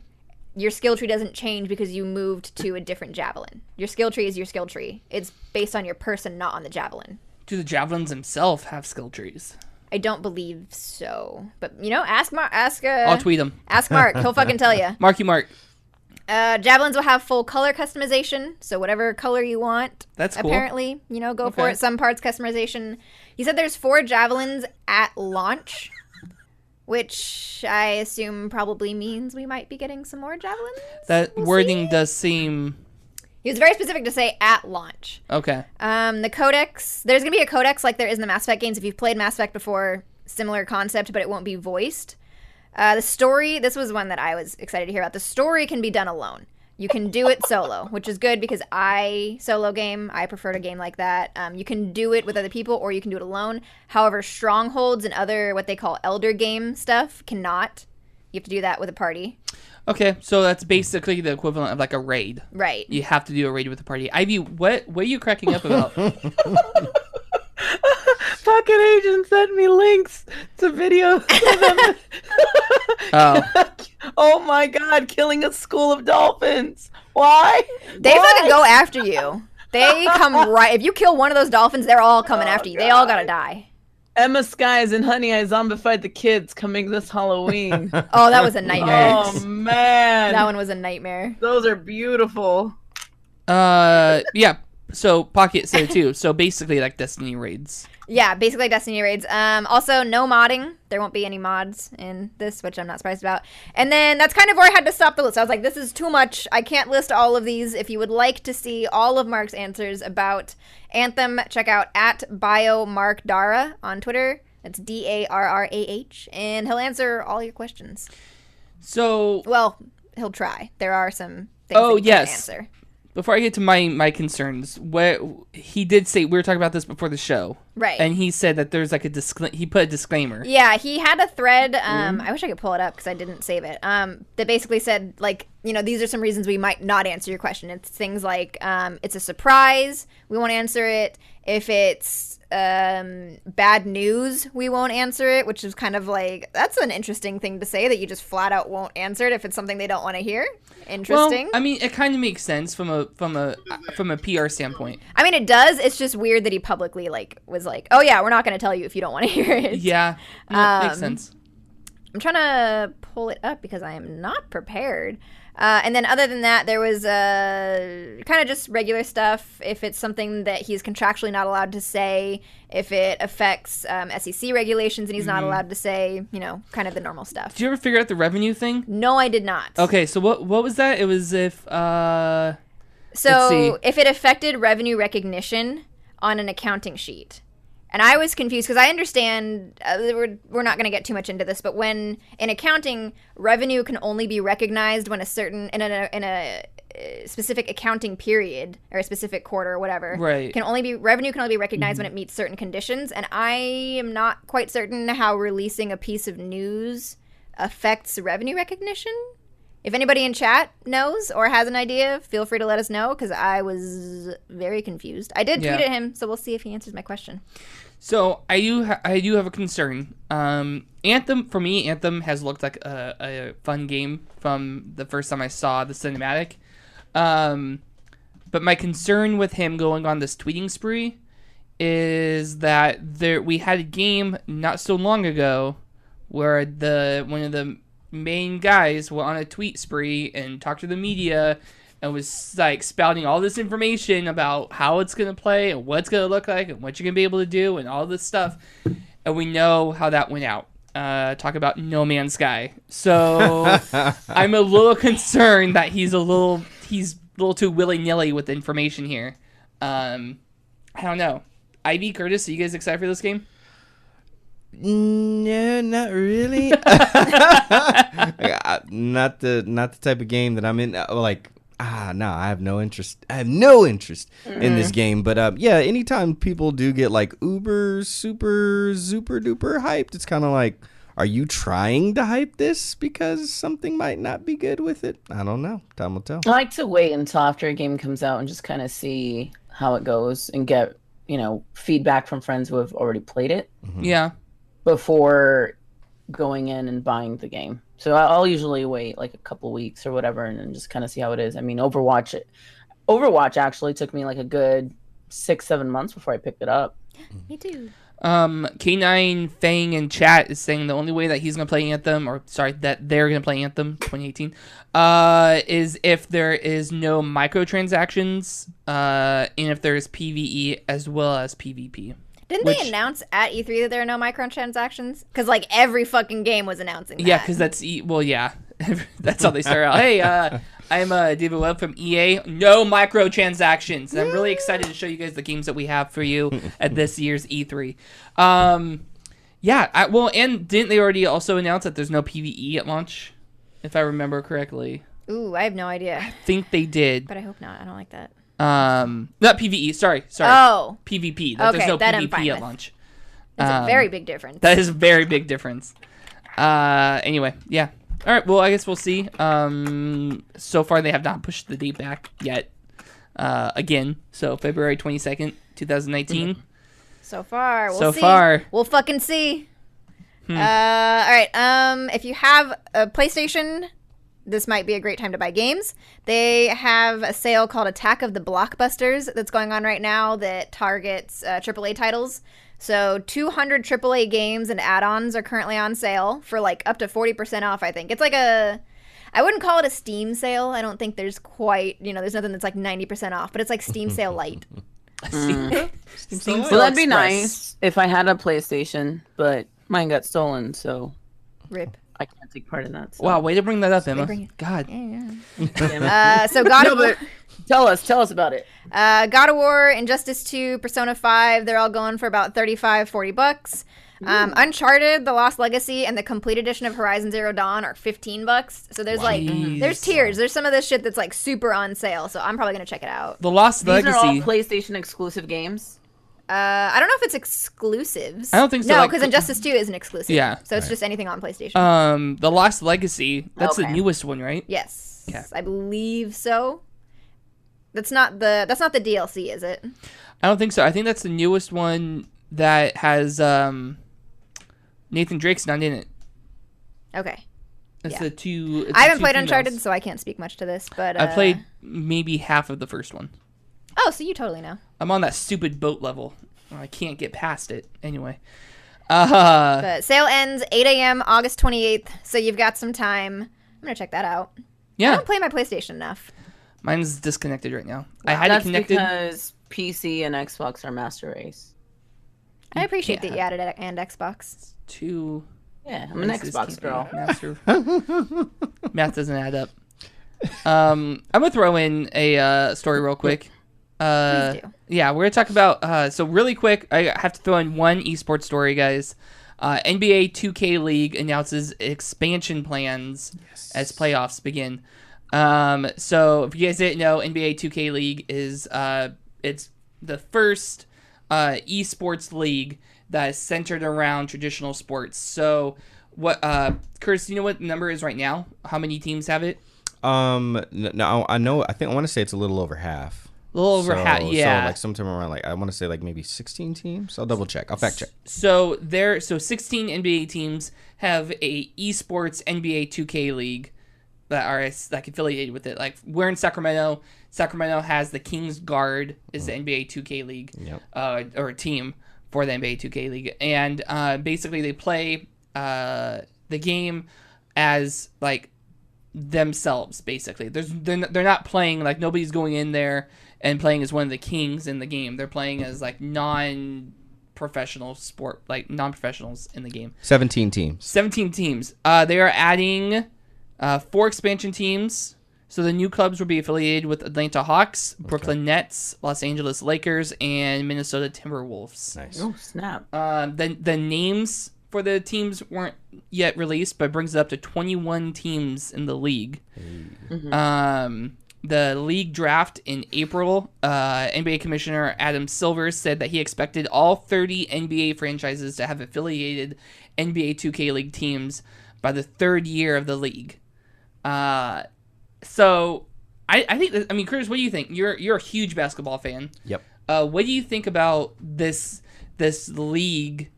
your skill tree doesn't change because you moved to a different javelin. Your skill tree is your skill tree. It's based on your person, not on the javelin. Do the javelins themselves have skill trees? I don't believe so, but ask Mark. I'll tweet him. Ask Mark. He'll fucking tell you. Marky Mark. Javelins will have full color customization, so whatever color you want. That's cool. Apparently, go for it. Some parts customization. He said there's 4 javelins at launch, which I assume probably means we might be getting some more javelins. That wording does seem... He was very specific to say at launch. Okay. The codex, there's going to be a codex like there is in the Mass Effect games. If you've played Mass Effect before, similar concept, but it won't be voiced. The story, this was one that I was excited to hear about. The story can be done alone. You can do it solo, which is good because I prefer to game like that. You can do it with other people or you can do it alone. However, strongholds and other what they call elder game stuff cannot. You have to do that with a party. Okay, so that's basically the equivalent of like a raid. Right. You have to do a raid with a party. Ivy, what are you cracking up about? Fucking agent sent me links to videos of them. Oh my god, killing a school of dolphins. Why? They fucking go after you. They come right. If you kill one of those dolphins, they're all coming after you. They all gotta die. EmmaSkies and Honey, I Zombified the Kids coming this Halloween. Oh, that was a nightmare. Oh man. That one was a nightmare. Those are beautiful. Yeah. So Pocket said it too. So basically like Destiny raids. Yeah, basically like Destiny raids. Also, no modding. There won't be any mods in this, which I'm not surprised about. And then that's kind of where I had to stop the list. I was like, this is too much. I can't list all of these. If you would like to see all of Mark's answers about Anthem, check out @BioMarkDara on Twitter. That's DARRAH. And he'll answer all your questions. So... Well, he'll try. There are some things that he can't answer. Before I get to my concerns, what he did say, we were talking about this before the show, right? And he said that there's like he put a disclaimer. Yeah, he had a thread. I wish I could pull it up because I didn't save it. That basically said like, these are some reasons we might not answer your question. It's things like it's a surprise, we won't answer it. If it's bad news, we won't answer it, which is kind of like, that's an interesting thing to say, that you just flat out won't answer it if it's something they don't want to hear. Interesting. Well, I mean, it kind of makes sense from a PR standpoint. I mean, it does. It's just weird that he publicly was like, "Oh yeah, we're not going to tell you if you don't want to hear it." Yeah, makes sense. I'm trying to pull it up because I am not prepared. And then other than that, there was kind of just regular stuff. If it's something that he's contractually not allowed to say, if it affects SEC regulations and he's not allowed to say, kind of the normal stuff. Did you ever figure out the revenue thing? No, I did not. Okay, so what was that? It was if... So if it affected revenue recognition on an accounting sheet. And I was confused because I understand, we're not going to get too much into this, but when in accounting, revenue can only be recognized when in a specific accounting period or a specific quarter or whatever. Right. Revenue can only be recognized when it meets certain conditions. And I am not quite certain how releasing a piece of news affects revenue recognition. If anybody in chat knows or has an idea, feel free to let us know because I was very confused. I did tweet at him, so we'll see if he answers my question. So I do have a concern. Anthem, for me, Anthem has looked like a fun game from the first time I saw the cinematic. But my concern with him going on this tweeting spree is that we had a game not so long ago where one of the main guys went on a tweet spree and talked to the media and was like spouting all this information about how it's going to play and what it's going to look like and what you're going to be able to do and all this stuff. And we know how that went out. Talk about No Man's Sky. So I'm a little concerned that he's a little too willy-nilly with the information here. I don't know. Ivy, Curtis, are you guys excited for this game? No, not really. Not the type of game that I'm in. No, I have no interest. I have no interest in this game. But yeah, anytime people do get like uber, super duper hyped, it's kind of like, are you trying to hype this because something might not be good with it? I don't know. Time will tell. I like to wait until after a game comes out and just kind of see how it goes and get, feedback from friends who have already played it. Mm-hmm. Yeah. Before going in and buying the game. So I'll usually wait like a couple weeks or whatever and then just kind of see how it is. I mean, Overwatch actually took me like a good 6-7 months before I picked it up. Me too. K9 Fang in chat is saying the only way that he's going to play Anthem, that they're going to play Anthem 2018, is if there is no microtransactions, and if there's PvE as well as PvP. Didn't they announce at E3 that there are no microtransactions? Because like every fucking game was announcing that. Yeah, because that's that's how they start out. Hey, I'm David Webb from EA. No microtransactions. And I'm really excited to show you guys the games that we have for you at this year's E3. And didn't they already also announce that there's no PvE at launch, if I remember correctly? Ooh, I have no idea. I think they did. But I hope not. I don't like that. Not PvE. Sorry. Oh. PvP. Okay, there's no that I'm PvP fine at with. launch. That's a very big difference. That is a very big difference. Anyway, yeah. All right, well, I guess we'll see. So far, they have not pushed the date back yet. Again, so February 22nd, 2019. So far, we'll so see. far. We'll fucking see. All right, if you have a PlayStation, this might be a great time to buy games. They have a sale called Attack of the Blockbusters that's going on right now that targets AAA titles. So 200 AAA games and add-ons are currently on sale for like up to 40% off, I think. It's like I wouldn't call it a Steam sale. I don't think there's quite, there's nothing that's like 90% off, but it's like Steam sale light. Steam Well, sale that'd be Express. nice if I had a PlayStation, but mine got stolen, so Rip. I can't take part in that. So. Wow, way to bring that up, Emma. bring it. God. Yeah. So God of War. Tell us about it. God of War, Injustice 2, Persona 5, they're all going for about $35-$40. Uncharted, The Lost Legacy, and the complete edition of Horizon Zero Dawn are $15. So there's there's tiers. There's some of this shit that's like super on sale. So I'm probably gonna check it out. The Lost These Legacy. are all PlayStation exclusive games. I don't know if it's exclusives. I don't think so, No, like- because Injustice 2 isn't exclusive. Yeah. So it's just anything on PlayStation. The Lost Legacy. That's the Okay. newest one, right? Yes. Okay. I believe so. That's not the DLC, is it? I don't think so. I think that's the newest one that has Nathan Drake's not in it. Okay. It's Yeah. the two. It's I the haven't two played females. Uncharted, so I can't speak much to this. But I played maybe half of the first one. Oh, so you totally know. I'm on that stupid boat level. I can't get past it. Anyway. But sale ends 8 a.m. August 28th, so you've got some time. I'm gonna check that out. I Yeah. don't play my PlayStation enough. Mine's disconnected right now. I had That's it connected. because PC and Xbox are master race. I appreciate that Yeah. you added it and Xbox. Two. Yeah, I'm an races Xbox can't be girl. master. Math doesn't add up. I'm gonna throw in a story real quick. Please do. Yeah, we're gonna talk about. So really quick, I have to throw in one esports story, guys. NBA 2K League announces expansion plans as playoffs begin. So if you guys didn't know, NBA 2K League is it's the first esports league that is centered around traditional sports. So what, Curtis, do you know what the number is right now? How many teams have it? No, I know. I want to say it's a little over half. A little over half, yeah. So like sometime around I want to say like maybe 16 teams. I'll double check. I'll fact check. So 16 NBA teams have a esports NBA 2K league that are like affiliated with it. Like we're in Sacramento. Sacramento has the Kings Guard, is the NBA 2K League, or a team for the NBA 2K League, and basically they play the game as like themselves. Basically, they're not playing like nobody's going in there and playing as one of the kings in the game. They're playing as like non-professionals in the game. 17 teams. 17 teams. They are adding 4 expansion teams. So the new clubs will be affiliated with Atlanta Hawks, Brooklyn Nets, Los Angeles Lakers, and Minnesota Timberwolves. Nice. Oh, snap. The names for the teams weren't yet released, but brings it up to 21 teams in the league. The league draft in April, NBA Commissioner Adam Silver said that he expected all 30 NBA franchises to have affiliated NBA 2K League teams by the 3rd year of the league. So I think, I mean, Curtis, what do you think? You're a huge basketball fan. Yep. What do you think about this league?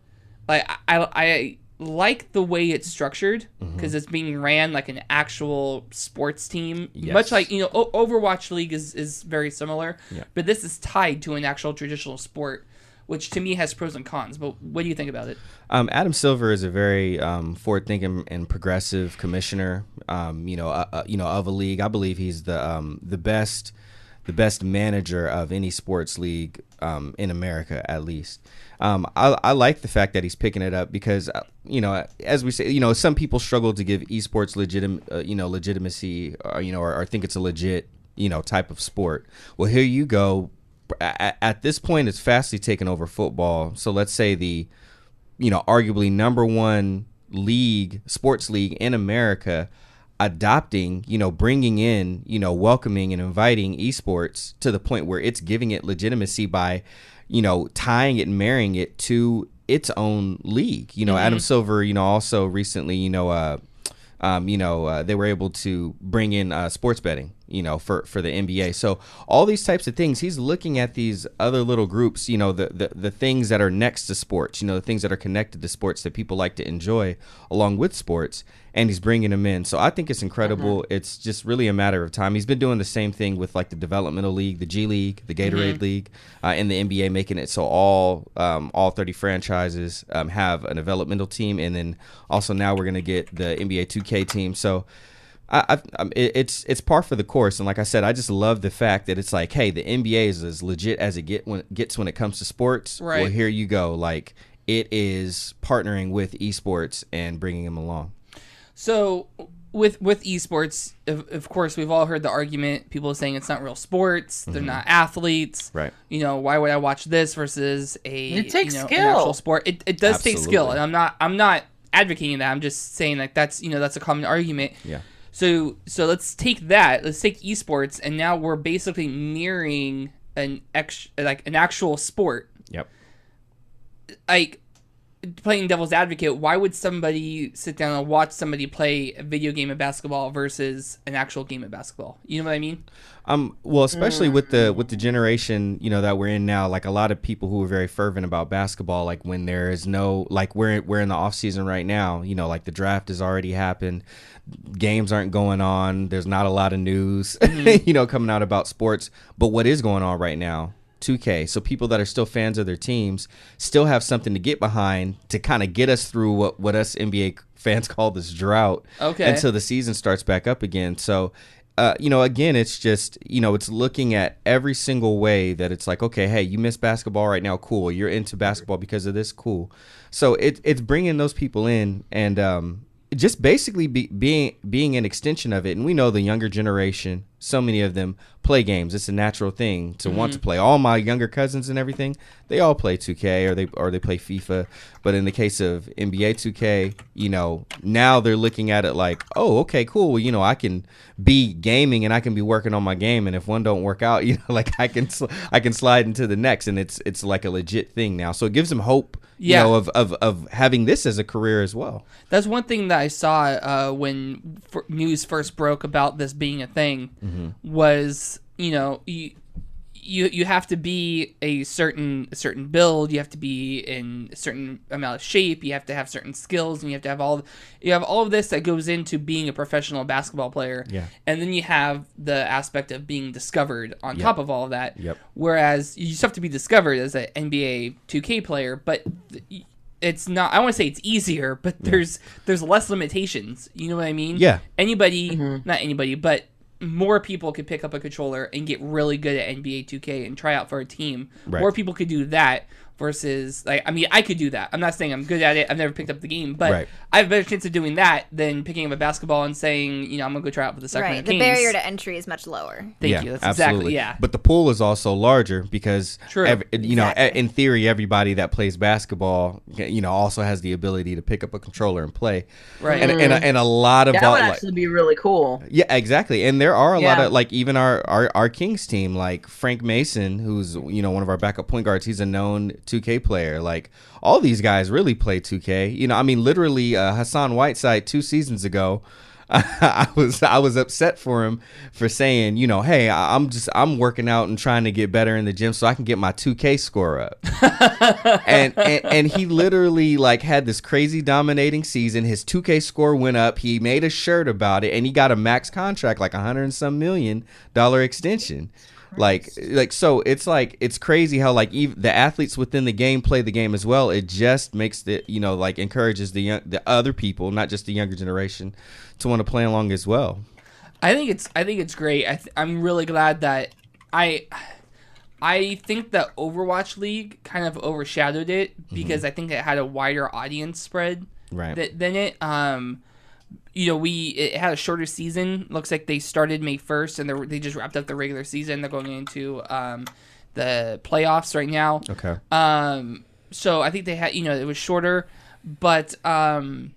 Like, I like the way it's structured because it's being ran like an actual sports team, much like Overwatch League is very similar, but this is tied to an actual traditional sport, which to me has pros and cons. But what do you think about it? Adam Silver is a very forward-thinking and progressive commissioner, of a league. I believe he's the best manager of any sports league in America, at least. I like the fact that he's picking it up because, as we say, some people struggle to give esports legitimacy, or think it's a legit, type of sport. Well, here you go. At this point, it's fastly taken over football. So let's say the, arguably number one sports league in America, adopting, bringing in, welcoming and inviting esports to the point where it's giving it legitimacy by, tying it and marrying it to its own league. Adam Silver, also recently, they were able to bring in sports betting, for the NBA. So all these types of things, he's looking at these other little groups, the things that are next to sports, the things that are connected to sports that people like to enjoy along with sports, and he's bringing them in. So I think it's incredible. It's just really a matter of time. He's been doing the same thing with like the developmental league, the G League, the Gatorade League, and the NBA, making it so all 30 franchises have a developmental team, and then also now we're gonna get the NBA 2K team. So it's par for the course, and like I said, I just love the fact that it's like, hey, the NBA is as legit as it gets when it comes to sports. Right. Well, here you go, like it is partnering with esports and bringing them along. So with esports, of course, we've all heard the argument. People are saying it's not real sports. They're not athletes. Right. Why would I watch this versus It takes skill. an actual sport? It does Absolutely. take skill, and I'm not advocating that. I'm just saying like that's a common argument. Yeah. So let's take that. Let's take esports, and now we're basically mirroring an actual sport. Yep. Like, playing devil's advocate, why would somebody sit down and watch somebody play a video game of basketball versus an actual game of basketball? You know what I mean? Well, especially with the generation, that we're in now, like a lot of people who are very fervent about basketball, like when there is no, like we're in the off season right now, like the draft has already happened. Games aren't going on. There's not a lot of news, coming out about sports. But what is going on right now? 2K. So people that are still fans of their teams still have something to get behind to kind of get us through what us NBA fans call this drought until the season starts back up again. So, again, it's just, it's looking at every single way that it's like, okay, hey, you miss basketball right now. Cool. You're into basketball because of this. Cool. So it's bringing those people in and, just basically being an extension of it. And we know the younger generation, so many of them play games. It's a natural thing to want to play. All my younger cousins and everything, they all play 2K or they play FIFA. But in the case of NBA 2K, now they're looking at it like, oh, okay, cool. Well, I can be gaming and I can be working on my game. And if one don't work out, like I can slide into the next, and it's like a legit thing now. So it gives them hope. Of having this as a career as well. That's one thing that I saw when news first broke about this being a thing was, you you have to be a certain build, you have to be in a certain amount of shape, you have to have certain skills, and you have to have all of this that goes into being a professional basketball player. Yeah. And then you have the aspect of being discovered on top of all of that. Yep. Whereas you just have to be discovered as an NBA 2K player, but it's not, I want to say it's easier, but there's less limitations. You know what I mean? Yeah. Anybody, not anybody, but more people could pick up a controller and get really good at NBA 2K and try out for a team. Right. More people could do that versus, like, I mean, I could do that. I'm not saying I'm good at it. I've never picked up the game, but I have a better chance of doing that than picking up a basketball and saying, you know, I'm going to go try out for the Sacramento Kings. The barrier to entry is much lower. Thank you. That's absolutely. exactly, But the pool is also larger because, True. you know, in theory, everybody that plays basketball, you know, also has the ability to pick up a controller and play. Right. And a lot of that would actually be really cool. Yeah, exactly. And there are a lot of, like, even our Kings team, like Frank Mason, who's, you know, one of our backup point guards, he's a known 2K player. Like, all these guys really play 2K. You know, I mean, literally, Hassan Whiteside 2 seasons ago, I was upset for him for saying, you know, hey, I'm working out and trying to get better in the gym so I can get my 2K score up. and he literally, like, had this crazy dominating season. His 2K score went up. He made a shirt about it, and he got a max contract, like $100 and some million extension. Like so it's like, it's crazy how, like, even the athletes within the game play the game as well. It just makes the, you know, like, encourages the other people, not just the younger generation, to want to play along as well. I think it's great. I'm really glad that I think the Overwatch League kind of overshadowed it because I think it had a wider audience spread than it. You know, it had a shorter season. Looks like they started May 1st, and they just wrapped up the regular season. They're going into the playoffs right now. Okay. So I think they had, you know, it was shorter, but I'm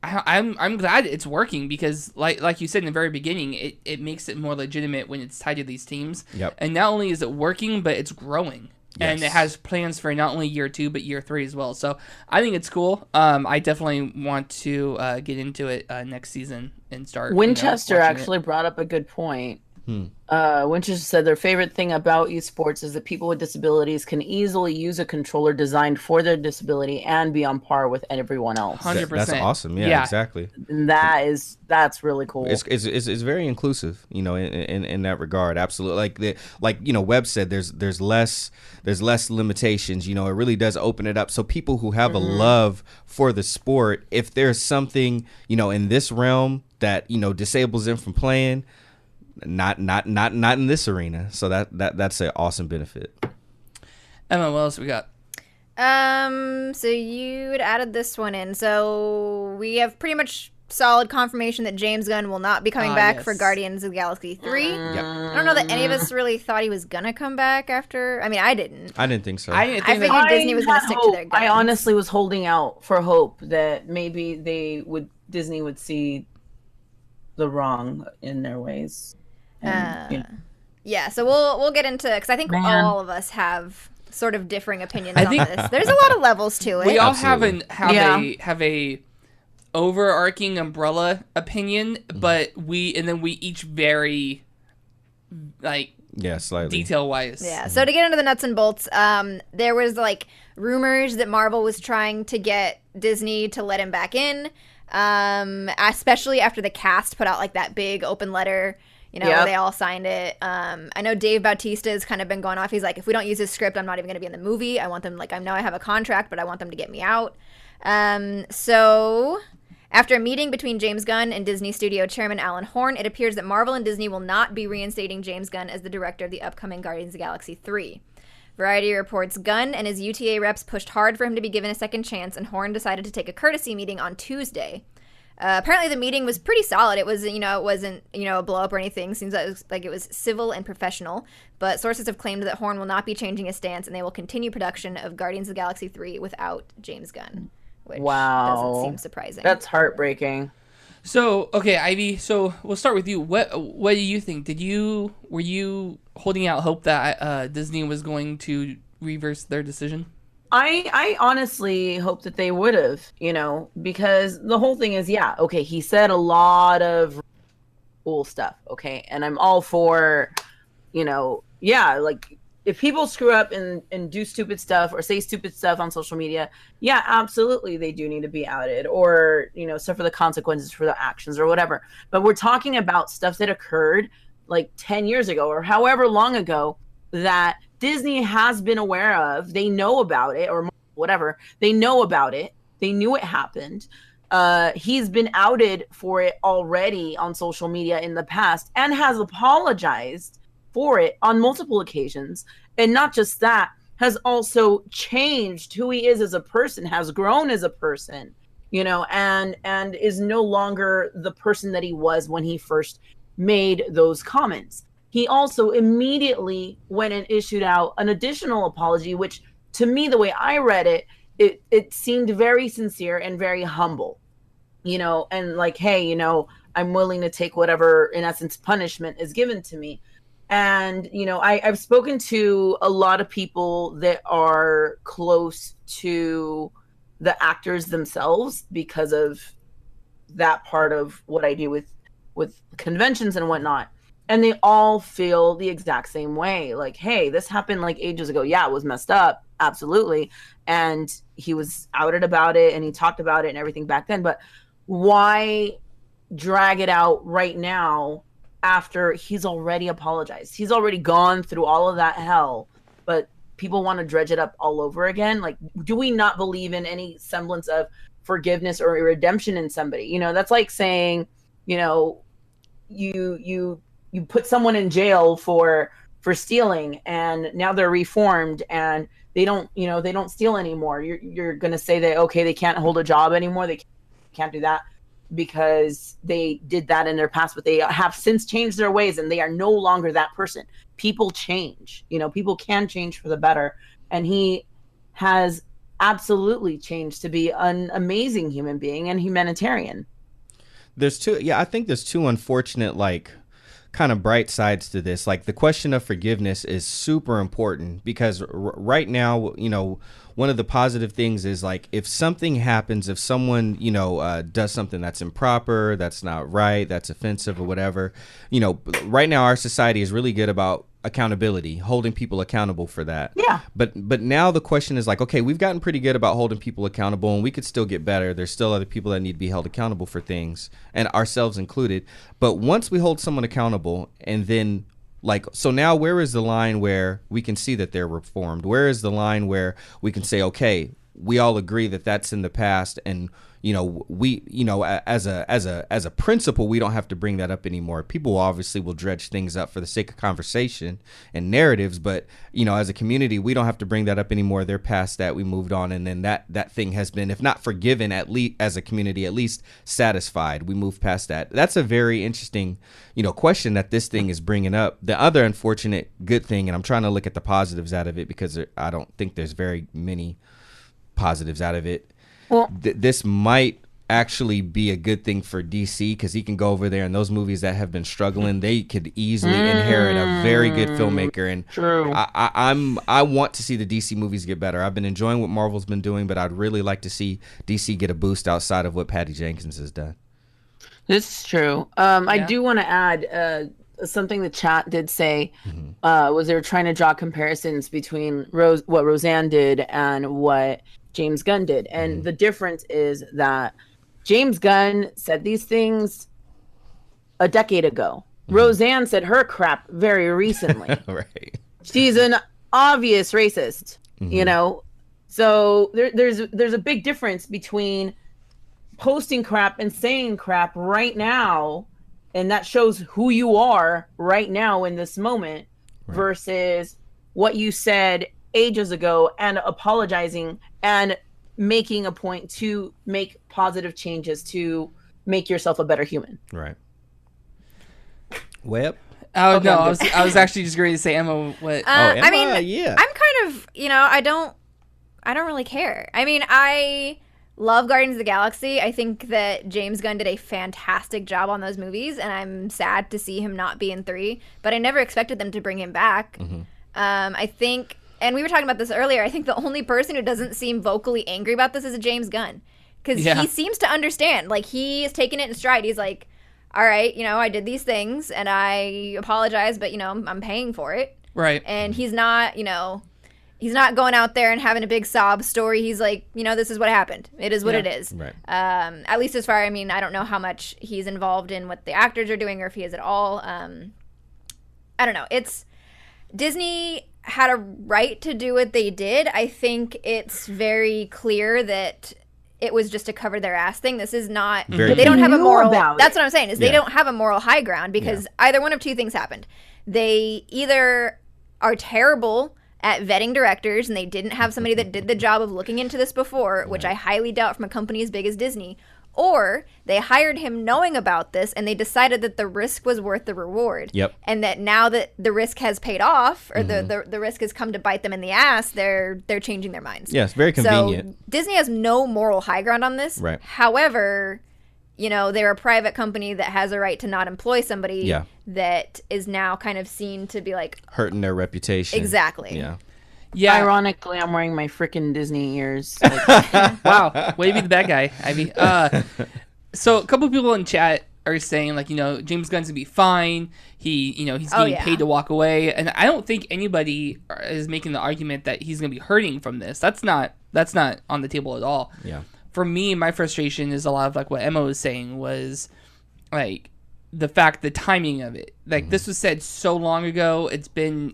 glad it's working because, like you said in the very beginning, it makes it more legitimate when it's tied to these teams. Yep. And not only is it working, but it's growing. Yes. And it has plans for not only year 2 but year 3 as well. So I think it's cool. I definitely want to get into it next season and start. Winchester actually brought up a good point. Winchester said their favorite thing about esports is that people with disabilities can easily use a controller designed for their disability and be on par with everyone else. 100%. That's awesome. Yeah, exactly. And that's really cool. It's very inclusive, you know, in that regard. Absolutely. Like you know, Webb said there's less limitations. You know, it really does open it up. So people who have a love for the sport, if there's something, you know, in this realm that, you know, disables them from playing, not in this arena. So that's an awesome benefit. Emma, what else we got? So you had added this one in. So we have pretty much solid confirmation that James Gunn will not be coming back for Guardians of the Galaxy 3. Yep. I don't know that any of us really thought he was gonna come back after. I mean, I didn't. I didn't think so. I figured Disney was gonna stick to their guns. I honestly was holding out for hope that maybe Disney would see the wrong in their ways. And, you know. Yeah, so we'll get into, because I think all of us have sort of differing opinions on this. There's a lot of levels to it. We all have a overarching umbrella opinion, but we each vary, like, slightly detail wise. Yeah. So to get into the nuts and bolts, there was, like, rumors that Marvel was trying to get Disney to let him back in, especially after the cast put out, like, that big open letter. You know, they all signed it. I know Dave Bautista has kind of been going off. He's like, if we don't use his script, I'm not even going to be in the movie. I want them, like, I know I have a contract, but I want them to get me out. So after a meeting between James Gunn and Disney Studio Chairman Alan Horn, it appears that Marvel and Disney will not be reinstating James Gunn as the director of the upcoming Guardians of the Galaxy 3. Variety reports Gunn and his UTA reps pushed hard for him to be given a second chance, and Horn decided to take a courtesy meeting on Tuesday. Apparently the meeting was pretty solid. It was, it wasn't, a blow up or anything. Seems like it was civil and professional. But sources have claimed that Horn will not be changing his stance, and they will continue production of Guardians of the Galaxy 3 without James Gunn. Which doesn't seem surprising. That's heartbreaking. So, okay, Ivy, so we'll start with you. What do you think? Were you holding out hope that Disney was going to reverse their decision? I honestly hope that they would have, because the whole thing is, he said a lot of cool stuff, okay? And I'm all for, like, if people screw up and do stupid stuff or say stupid stuff on social media, yeah, absolutely, they do need to be outed or, suffer the consequences for their actions or whatever. But we're talking about stuff that occurred like 10 years ago or however long ago that Disney has been aware of. They know about it or whatever. They know about it. They knew it happened. He's been outed for it already on social media in the past and has apologized for it on multiple occasions. And not just that, has also changed who he is as a person, has grown as a person, and is no longer the person that he was when he first made those comments. He also immediately went and issued out an additional apology, which to me, the way I read it, it seemed very sincere and very humble, and like, hey, I'm willing to take whatever, in essence, punishment is given to me. And, I've spoken to a lot of people that are close to the actors themselves because of that part of what I do with conventions and whatnot. And they all feel the exact same way. Like, hey, this happened like ages ago. Yeah, it was messed up. Absolutely. And he was outed about it and he talked about it and everything back then. But why drag it out right now after he's already apologized? He's already gone through all of that hell, but people want to dredge it up all over again. Like, do we not believe in any semblance of forgiveness or redemption in somebody? That's like saying, you put someone in jail for stealing and now they're reformed and they don't steal anymore. You're going to say that, okay, they can't hold a job anymore. They can't do that because they did that in their past, but they have since changed their ways and they are no longer that person. People change, people can change for the better. And he has absolutely changed to be an amazing human being and humanitarian. I think there's two unfortunate, kind of bright sides to this. Like, the question of forgiveness is super important because right now, one of the positive things is, like, if something happens, if someone, does something that's improper, that's not right, that's offensive or whatever, right now our society is really good about accountability, holding people accountable for that. Yeah. But now the question is like, okay, we've gotten pretty good about holding people accountable and we could still get better. There's still other people that need to be held accountable for things, and ourselves included. But once we hold someone accountable and then so now where is the line where we can see that they're reformed? Where is the line where we can say, okay, we all agree that that's in the past, and we as a principle, we don't have to bring that up anymore. People obviously will dredge things up for the sake of conversation and narratives, but as a community, we don't have to bring that up anymore. They're past that. We moved on, and then that thing has been, if not forgiven, at least as a community, at least satisfied. We moved past that. That's a very interesting question that this thing is bringing up. The other unfortunate good thing, and I'm trying to look at the positives out of it because I don't think there's very many positives out of it. Well, this might actually be a good thing for DC because he can go over there, and those movies that have been struggling, they could easily inherit a very good filmmaker. And true. I want to see the DC movies get better. I've been enjoying what Marvel's been doing, but I'd really like to see DC get a boost outside of what Patty Jenkins has done. This is true. I do want to add something the chat did say was they were trying to draw comparisons between what Roseanne did and what James Gunn did. And the difference is that James Gunn said these things a decade ago. Roseanne said her crap very recently. Right. She's an obvious racist, So there's a big difference between posting crap and saying crap right now, and that shows who you are right now in this moment, versus what you said ages ago and apologizing and making a point to make positive changes to make yourself a better human. Right. Webb? Oh, Okay, no, I was actually just going to say, Emma, what? Emma, I mean, yeah. I'm kind of, I don't really care. I mean, I love Guardians of the Galaxy. I think that James Gunn did a fantastic job on those movies, and I'm sad to see him not be in 3, but I never expected them to bring him back. I think, and we were talking about this earlier, I think the only person who doesn't seem vocally angry about this is James Gunn, because he seems to understand. Like, he is taking it in stride. He's like, all right, I did these things and I apologize, but I'm paying for it. Right. And he's not, he's not going out there and having a big sob story. He's like, this is what happened. It is what it is. Right. At least as far, I don't know how much he's involved in what the actors are doing or if he is at all. I don't know. Disney had a right to do what they did. I think it's very clear that it was just to cover their ass thing. This is not, they don't have a moral, that's what I'm saying, is they don't have a moral high ground because either one of two things happened. They either are terrible at vetting directors and they didn't have somebody that did the job of looking into this before, which I highly doubt from a company as big as Disney, or they hired him knowing about this and they decided that the risk was worth the reward. Yep. And that now that the risk has paid off or the risk has come to bite them in the ass, they're changing their minds. Yes, very convenient. So Disney has no moral high ground on this. Right. However, they're a private company that has a right to not employ somebody that is now kind of seen to be like hurting their reputation. Exactly. Yeah. Yeah. Ironically, I'm wearing my freaking Disney ears. Wow. Way to be the bad guy, Ivy. So a couple of people in chat are saying James Gunn's gonna be fine. He's getting paid to walk away, and I don't think anybody is making the argument that he's gonna be hurting from this. That's not on the table at all. Yeah. For me, my frustration is a lot of like what Emma was saying was like the timing of it. Like this was said so long ago. It's been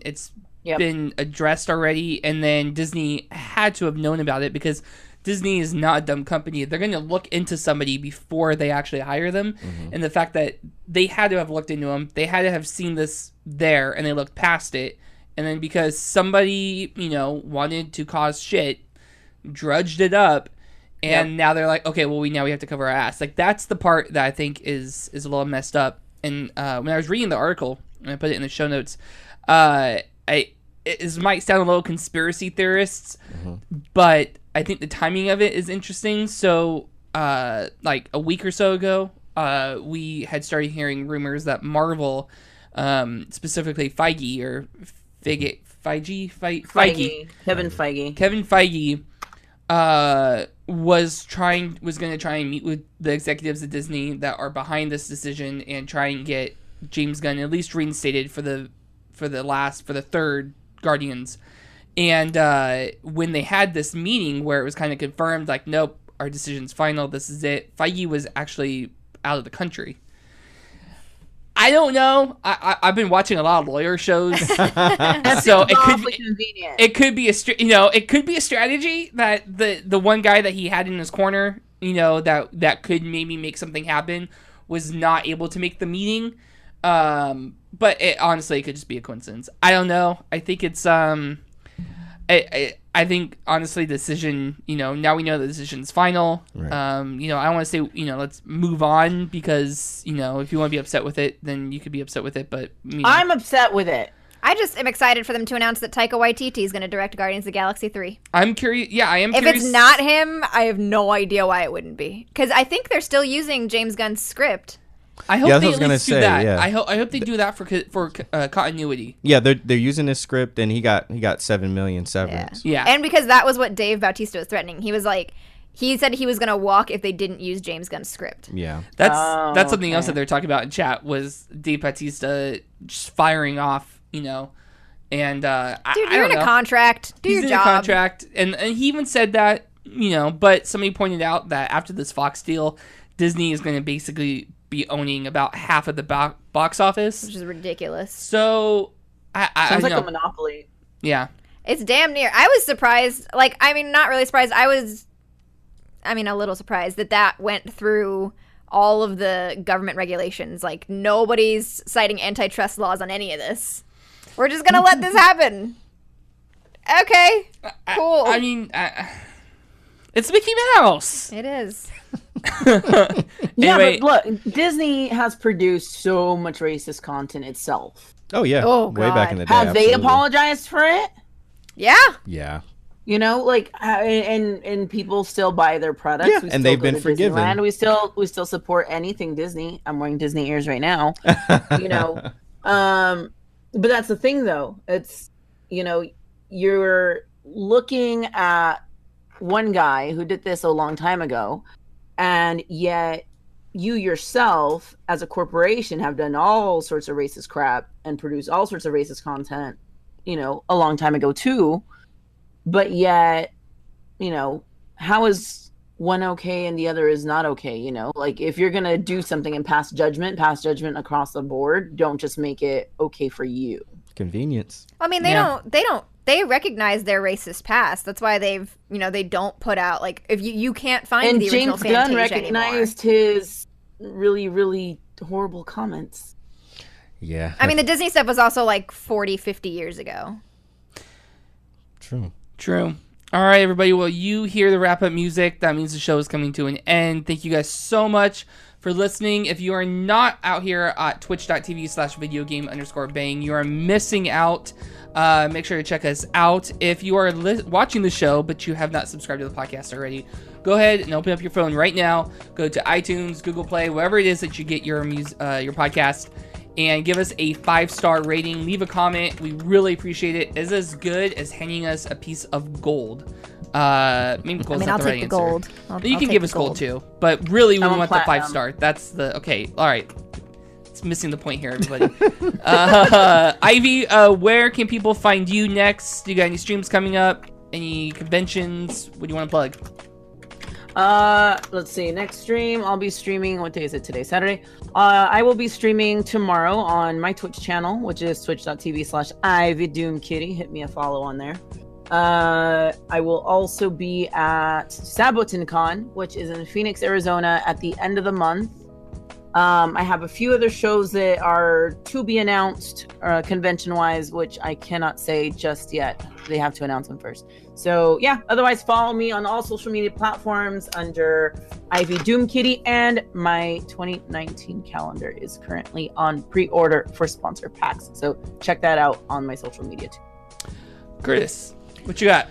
addressed already, and then Disney had to have known about it because Disney is not a dumb company. They're going to look into somebody before they actually hire them, and the fact that they had to have looked into them, they had to have seen this there, and they looked past it, and then because somebody wanted to cause shit, drudged it up, and now they're like, okay, well we have to cover our ass. Like that's the part that I think is a little messed up. And when I was reading the article, and I put it in the show notes, it might sound a little conspiracy theorists, but I think the timing of it is interesting. So, like a week or so ago, we had started hearing rumors that Marvel, specifically Feige or Feige, Kevin Feige. Kevin Feige, was going to try and meet with the executives at Disney that are behind this decision and try and get James Gunn at least reinstated for the third Guardians. And when they had this meeting where it was kind of confirmed, like, nope, our decision's final, this is it, Feige was actually out of the country. I don't know. I've been watching a lot of lawyer shows, so it could be a strategy that the one guy that he had in his corner, that could maybe make something happen, was not able to make the meeting. But honestly, it could just be a coincidence. I don't know. I think it's I think honestly, the decision. Now we know the decision's final. Right. I don't want to say let's move on because if you want to be upset with it, then you could be upset with it. But I'm upset with it. I just am excited for them to announce that Taika Waititi is going to direct Guardians of the Galaxy 3. I'm curious. Yeah, I am. If curious. it's not him, I have no idea why it wouldn't be. Because I think they're still using James Gunn's script. I hope they at least do that. Yeah. I hope they do that for continuity. Yeah, they're using his script, and he got $7 million severance. Yeah, and because that was what Dave Bautista was threatening. He was like, he said he was gonna walk if they didn't use James Gunn's script. Yeah, that's something else that they're talking about in chat was Dave Bautista just firing off, and dude, you're in a contract. Do your job. He's in a contract, and he even said that, but somebody pointed out that after this Fox deal, Disney is going to basically be owning about half of the box office, which is ridiculous. So sounds like a monopoly. Yeah, it's damn near. I was surprised. Like, not really surprised. I was a little surprised that went through all of the government regulations. Like, nobody's citing antitrust laws on any of this. We're just gonna let this happen. Okay, cool. It's Mickey Mouse. It is. Anyway. But look, Disney has produced so much racist content itself. Oh yeah. Oh, way back in the day. Have they apologized for it? Yeah. Yeah. And people still buy their products. Yeah, and they've been forgiven. Disneyland. We still support anything Disney. I'm wearing Disney ears right now. But that's the thing, though. It's you're looking at one guy who did this a long time ago, and yet you yourself, as a corporation, have done all sorts of racist crap and produced all sorts of racist content. a long time ago too. But yet, how is one okay and the other is not okay? Like if you're gonna do something and pass judgment across the board. Don't just make it okay for you. Convenience. I mean, they recognize their racist past. That's why they don't put out, like, if you can't find And the original James Gunn Fantasia recognized his really, really horrible comments. Yeah. I mean, the Disney stuff was also like 40, 50 years ago. True. All right, everybody. Well, you hear the wrap-up music. That means the show is coming to an end. Thank you guys so much for listening. If you are not out here at twitch.tv/videogame_bang, you are missing out. Make sure to check us out. If you are watching the show, but you have not subscribed to the podcast already, go ahead and open up your phone right now. Go to iTunes, Google Play, wherever it is that you get your podcast, and give us a 5-star rating. Leave a comment. We really appreciate it. It's as good as handing us a piece of gold. Maybe gold's not the right answer. Gold. You can give us gold too, but really we want the platinum. 5-star. That's the okay. All right, it's missing the point here, everybody. Ivy, where can people find you next? Do you got any streams coming up? Any conventions? What do you want to plug? Let's see. Next stream, I'll be streaming. What day is it today? Saturday. I will be streaming tomorrow on my Twitch channel, which is twitch.tv/IvyDoomkitty. Hit me a follow on there. I will also be at SabotinCon, which is in Phoenix, Arizona, at the end of the month. I have a few other shows that are to be announced, convention-wise, which I cannot say just yet. They have to announce them first. So, yeah, otherwise follow me on all social media platforms under IvyDoomkitty, and my 2019 calendar is currently on pre-order for sponsor packs. So check that out on my social media, too. Curtis, what you got?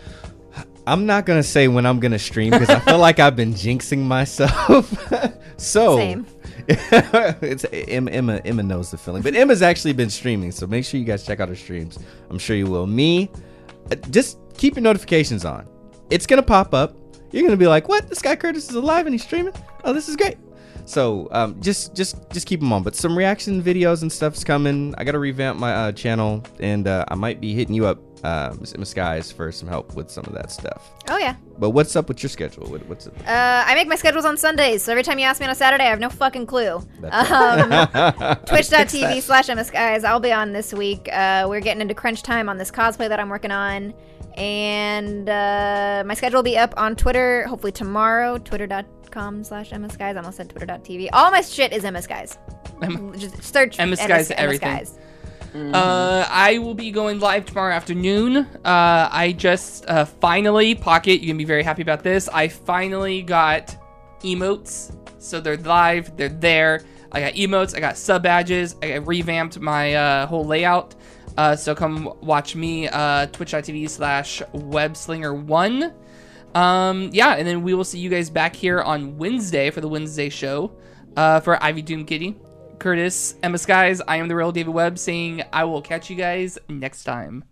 I'm not going to say when I'm going to stream because I feel like I've been jinxing myself. Same. It's Emma knows the feeling, but Emma's actually been streaming, so make sure you guys check out her streams. I'm sure you will. Me, just keep your notifications on. It's gonna pop up. You're gonna be like, what, this guy Curtis is alive and he's streaming? Oh, this is great. So just keep them on. But some reaction videos and stuff's coming. I gotta revamp my channel, and I might be hitting you up, Miss EmmaSkies, for some help with some of that stuff. Oh yeah. But what's up with your schedule? What's up? I make my schedules on Sundays, so every time you ask me on a Saturday, I have no fucking clue. Twitch.tv/EmmaSkies. I'll be on this week. We're getting into crunch time on this cosplay that I'm working on. And my schedule will be up on Twitter, hopefully tomorrow, twitter.com/EmmaSkies. I almost said twitter.tv. All my shit is EmmaSkies. Just search EmmaSkies everything. I will be going live tomorrow afternoon. I just finally, Pocket, you're gonna be very happy about this. I finally got emotes, so they're live, they're there. I got emotes, I got sub badges, I revamped my whole layout. So come watch me, twitch.tv/webslinger1. Yeah, and then we will see you guys back here on Wednesday for the Wednesday show for Ivy Doomkitty. Curtis, EmmaSkies, I am the real David Webb, saying I will catch you guys next time.